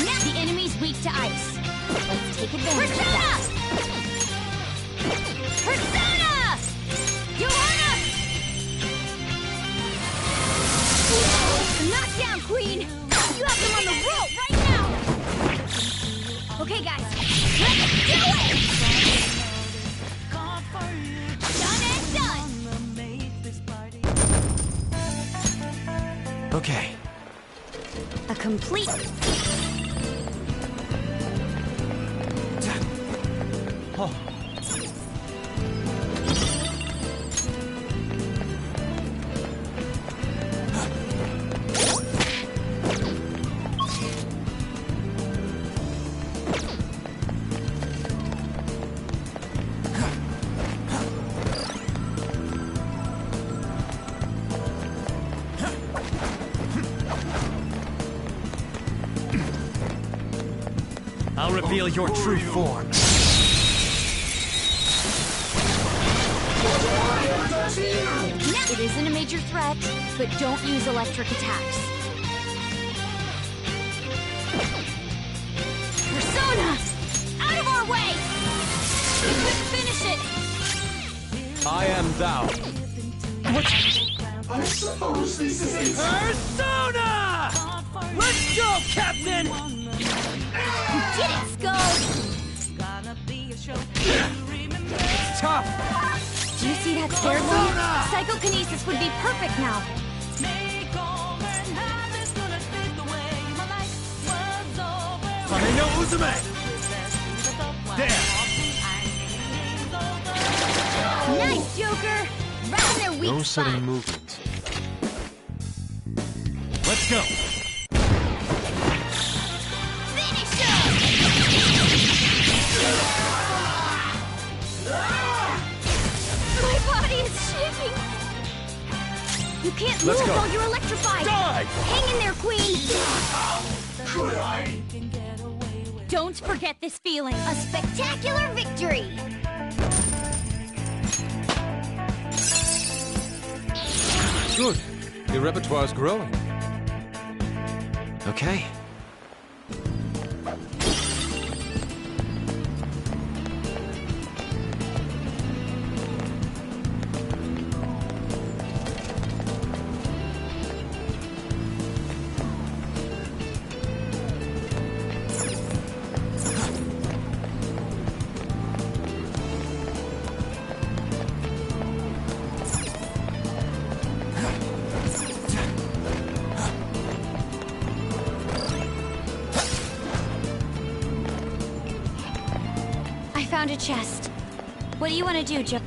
Now the enemy's weak to ice. Let's take advantage of that. Persona! You wanna... Knock down, Queen! You have them on the roll right now! Okay, guys. Let's do it! Done and done! Okay. A complete... Oh. I'll reveal your true form. It isn't a major threat, but don't use electric attacks. Persona! Out of our way! You couldn't finish it! I am thou. What? I suppose this is it. Persona! Let's go, Captain! You did it, Skull! It's tough! Do you see that spare move? Psychokinesis would be perfect now. No Uzume! There! Nice, Joker! Right in their weak No spot. sudden movement. Let's go! Finish him! My body is shaking. You can't Let's move go. while you're electrified. Die! Hang in there, Queen. Could I? Don't forget this feeling. A spectacular victory. Good. Your repertoire's growing. Okay. I found a chest. What do you want to do, Joe?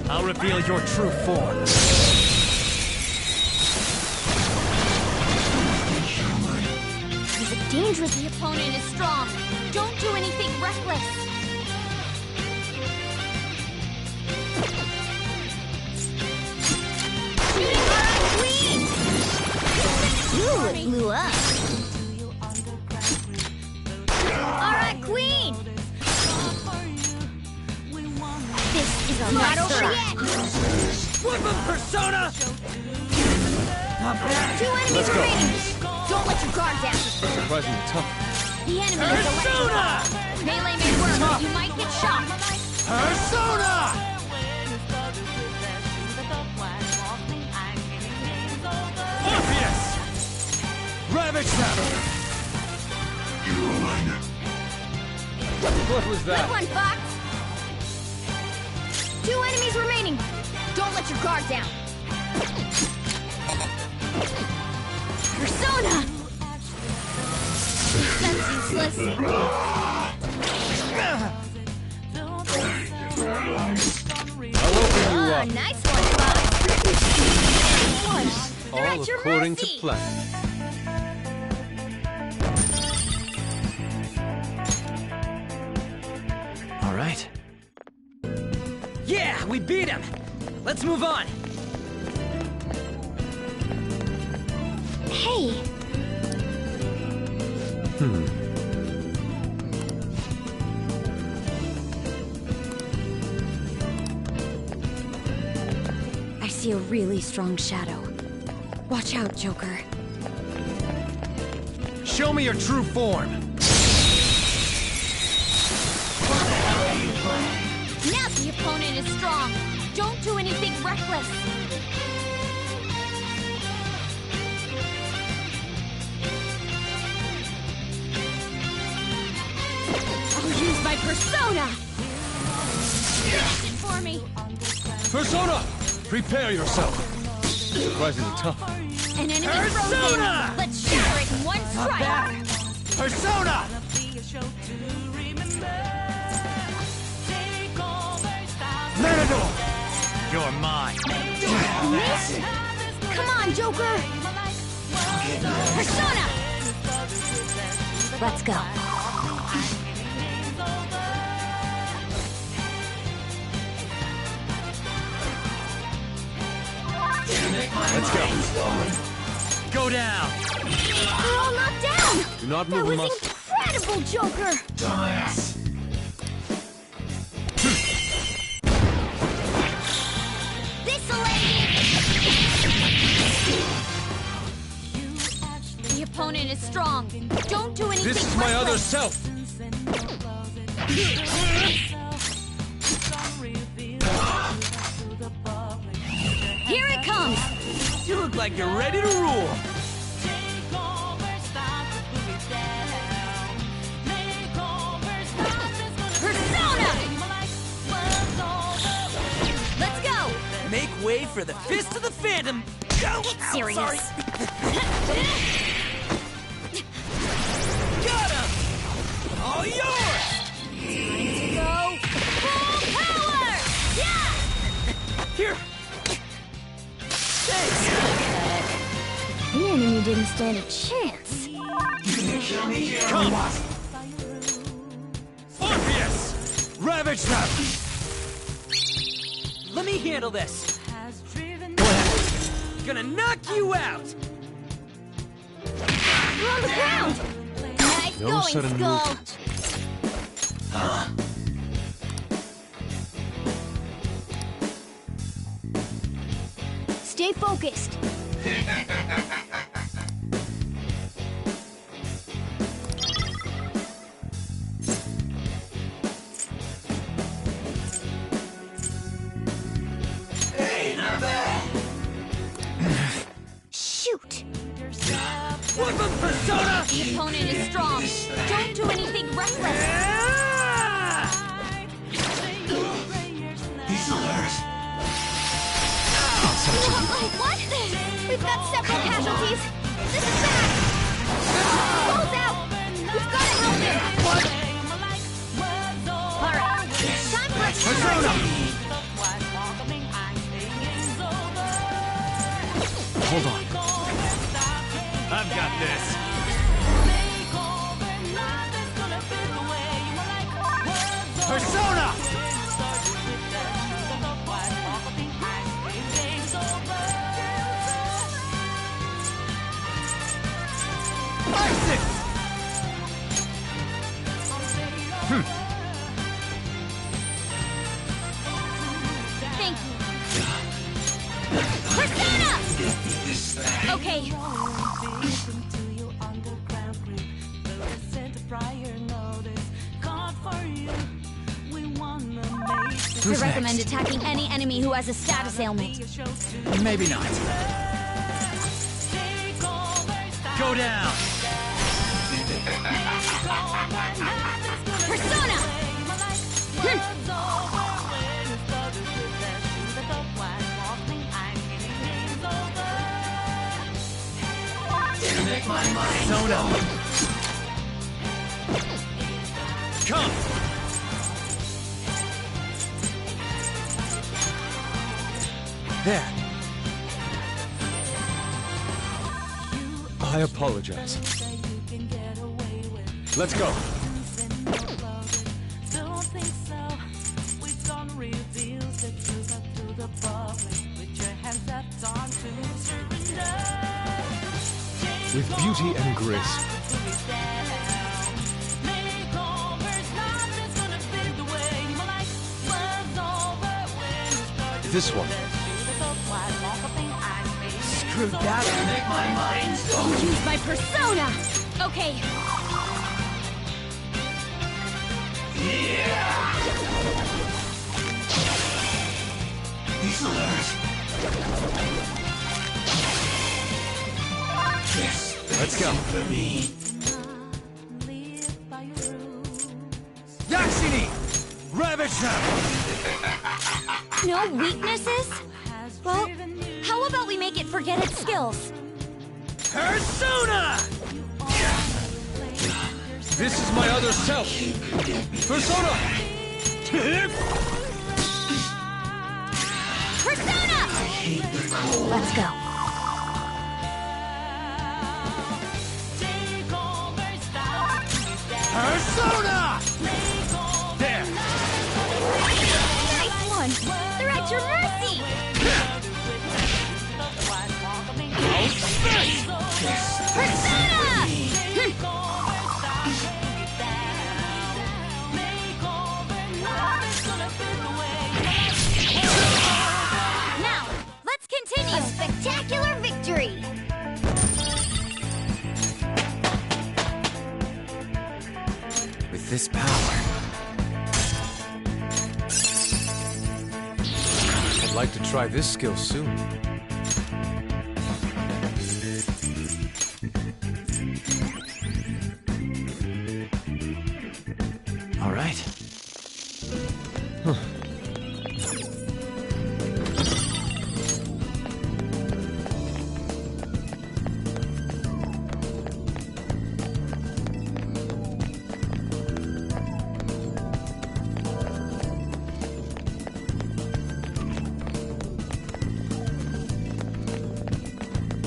I'll reveal your true form. There's a danger the opponent is strong. Don't do anything reckless. Shooting Alright, Queen! Ooh, it blew up. Alright, Queen! This is our not over yet! Weapon Persona! Not bad. 2 enemies remaining! Don't let your guard down! Surprisingly tough. The enemy is electrical! Melee may work, but you might get shot! Persona! Orpheus! Ravage them! What was that? Good one, Fox! 2 enemies remaining! Don't let your guard down! Persona! That's useless! I'll open you up. Nice one, Fox! They're All at your according to mercy. plan. All right. Yeah, we beat him! Let's move on! Hey! I see a really strong shadow. Watch out, Joker. Show me your true form! Now the opponent is strong! Don't do anything reckless! I'll use my persona! Finish it for me! Persona! Prepare yourself. Surprisingly tough. An enemy Persona! frozen! Let's shatter it in one strike! Persona! Matador! You're mine. Miss? Come on, Joker! Persona! Let's go. Let's go. Go down! We're all knocked down! Do not That move a was muscle. incredible, Joker! This'll The opponent is strong. Don't do anything This is my other reckless. self. Here it comes! You look like you're ready to rule. Persona! Let's go! Make way for the Fist of the Phantom. Go! Serious. Sorry. Got him! All yours! Time to go full power! Yeah! Here. Thanks. The enemy didn't stand a chance. Come on. Orpheus! Ravage them! Let me handle this. Go ahead. Gonna knock you out! You're on the ground! Nice No going, sudden Skull. movements. Stay focused. Hey, not bad. Shoot! Weapon persona! The opponent is strong. Don't do anything reckless. He's alert. What? We've got several casualties. This is bad. Bull's out. We've got to help him. What? All right. Time for a Persona! Hold on. I've got this. Persona! Isis! Thank you. Persona! Okay. I recommend attacking any enemy who has a status ailment. Maybe not. Go down! Persona! Make my mind Persona! Come! There. I apologize. Let's go. With beauty and grace. This one. Screw that. Make my mind go. Use my persona! Okay. Yeah. He's alert. Yes. Let's go. For me. Yakshini! Ravage them! No weaknesses? Well, how about we make it forget its skills? Persona! This is my other self. Persona! Persona! Let's go. Persona! There! Nice one! They're at your mercy! Persona! Now, let's continue! A spectacular victory! With this power, I'd like to try this skill soon. All right.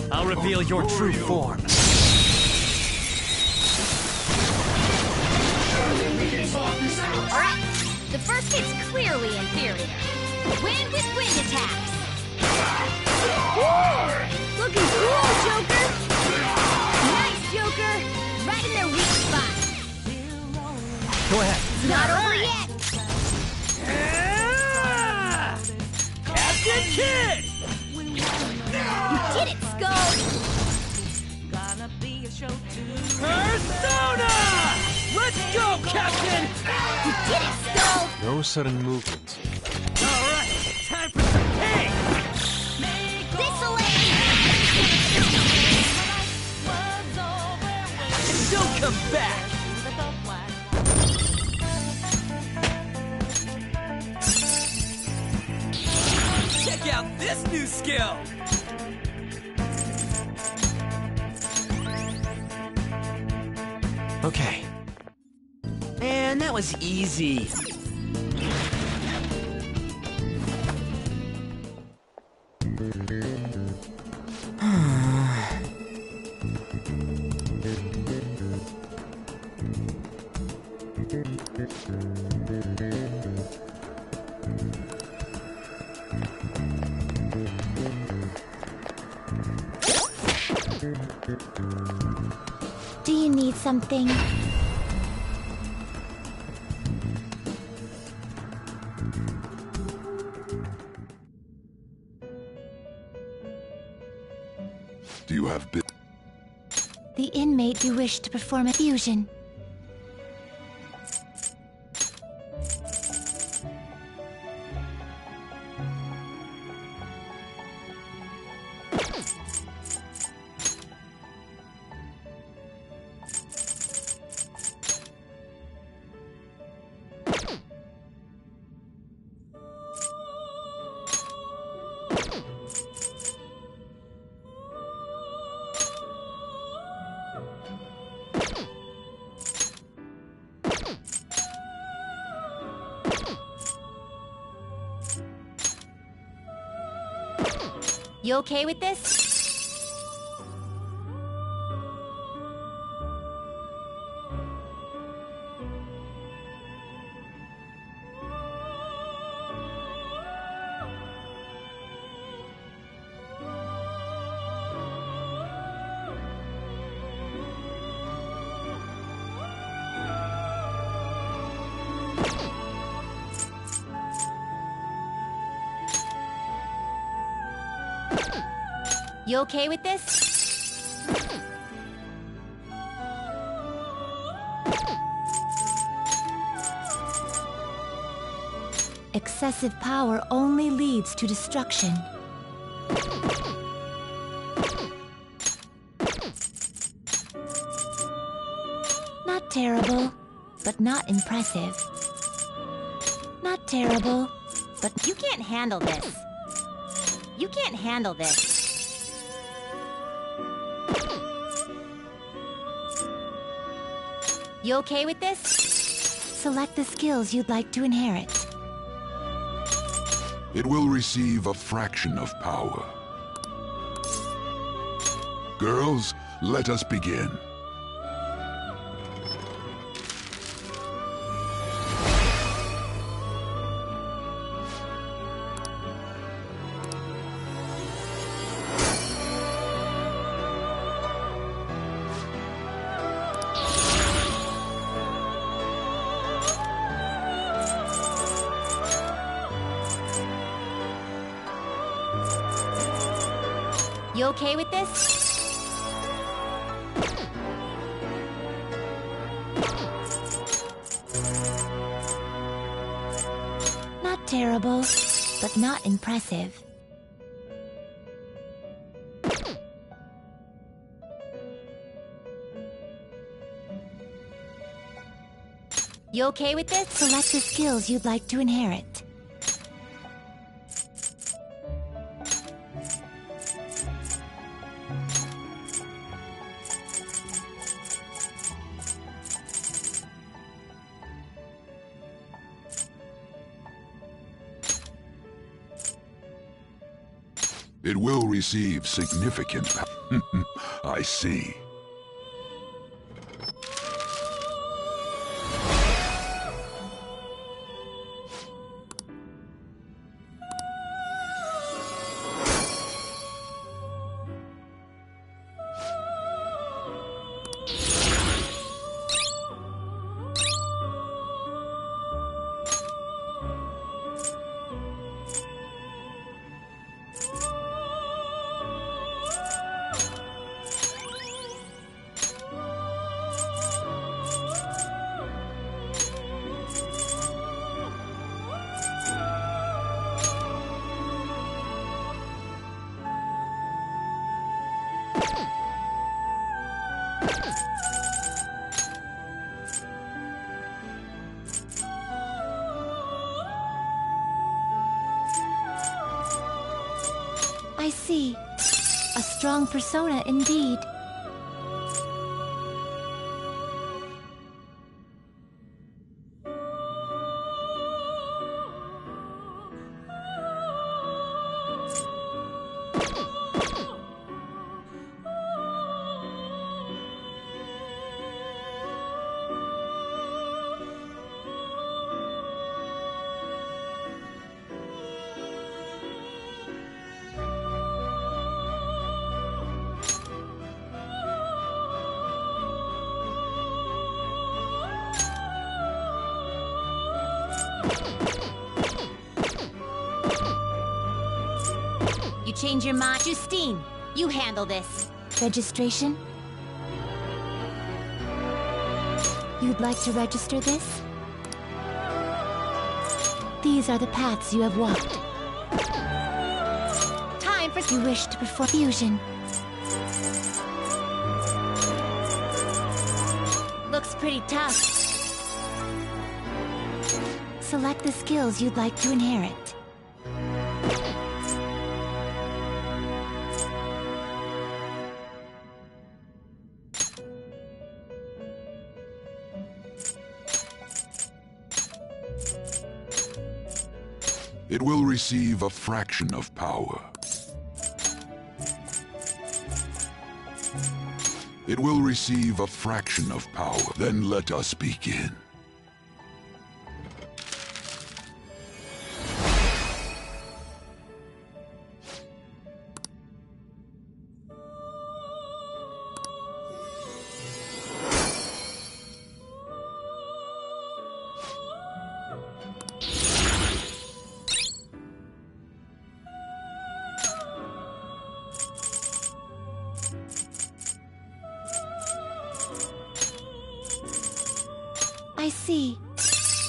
I'll reveal your true form. Alright, the first hit's clearly inferior. Wind with wind attacks. Woo! Looking cool, Joker! Nice, Joker! Right in their weak spot. Go ahead. Not over yet! Captain Kidd! You did it, Skull! Persona! Let's go, Captain! You did it, Skull! No sudden movements. Alright, time for some cake! This'll And don't come back! Check out this new skill! Okay. Man, that was easy. Do you need something? Do you have The inmate you wish to perform a fusion. You okay with this? You okay with this? Excessive power only leads to destruction. Not terrible, but not impressive. Not terrible, but You can't handle this. You can't handle this. You okay with this? select the skills you'd like to inherit. It will receive a fraction of power. Girls, let us begin. You okay with this? Not terrible, but not impressive. You okay with this? Select the skills you'd like to inherit. It will receive significant power. I see. I see. A strong persona indeed. You change your mind? Justine, you handle this. Registration? You'd like to register this? These are the paths you have walked. Time for... You wish to perform fusion. Looks pretty tough. Select the skills you'd like to inherit. It will receive a fraction of power. It will receive a fraction of power. Then let us begin. I see.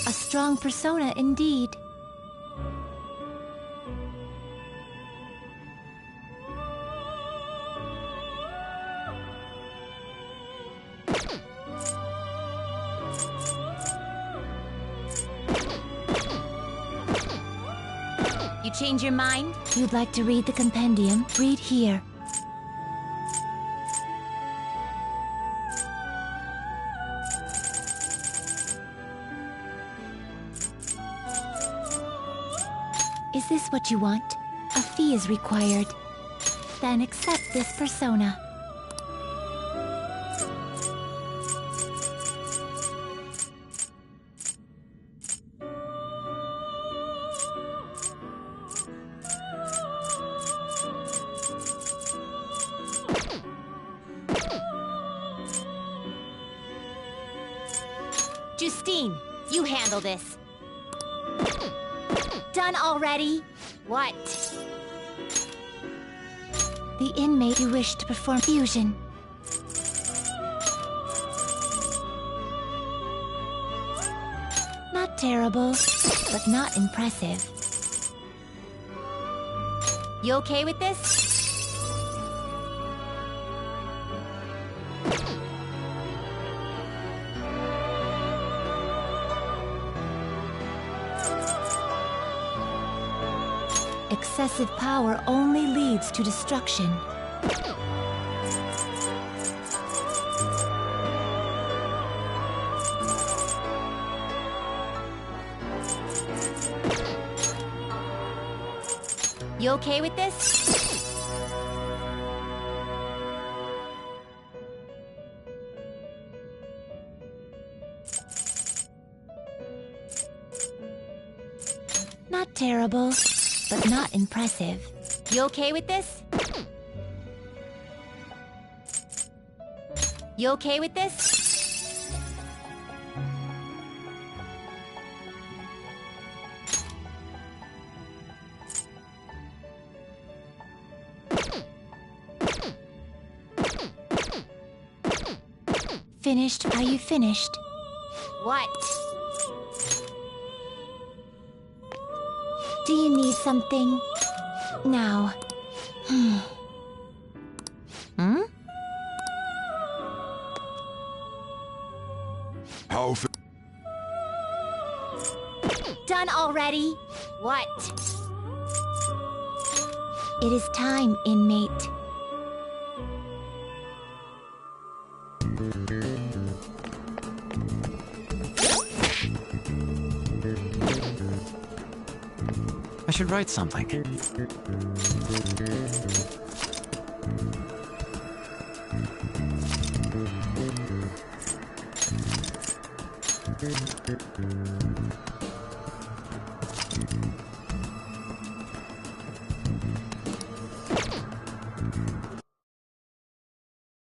A strong persona indeed. You change your mind? You'd like to read the compendium? Read here. Is this what you want? A fee is required. Then accept this persona. Justine, you handle this. Done already? What? The inmate you wish to perform fusion. Not terrible, but not impressive. You okay with this? Excessive power only leads to destruction. You okay with this? Not terrible, but not impressive. You okay with this? You okay with this? Finished? Are you finished? What? Do you need something? Now. Hmm? How Done already? What? It is time, inmate. I should write something.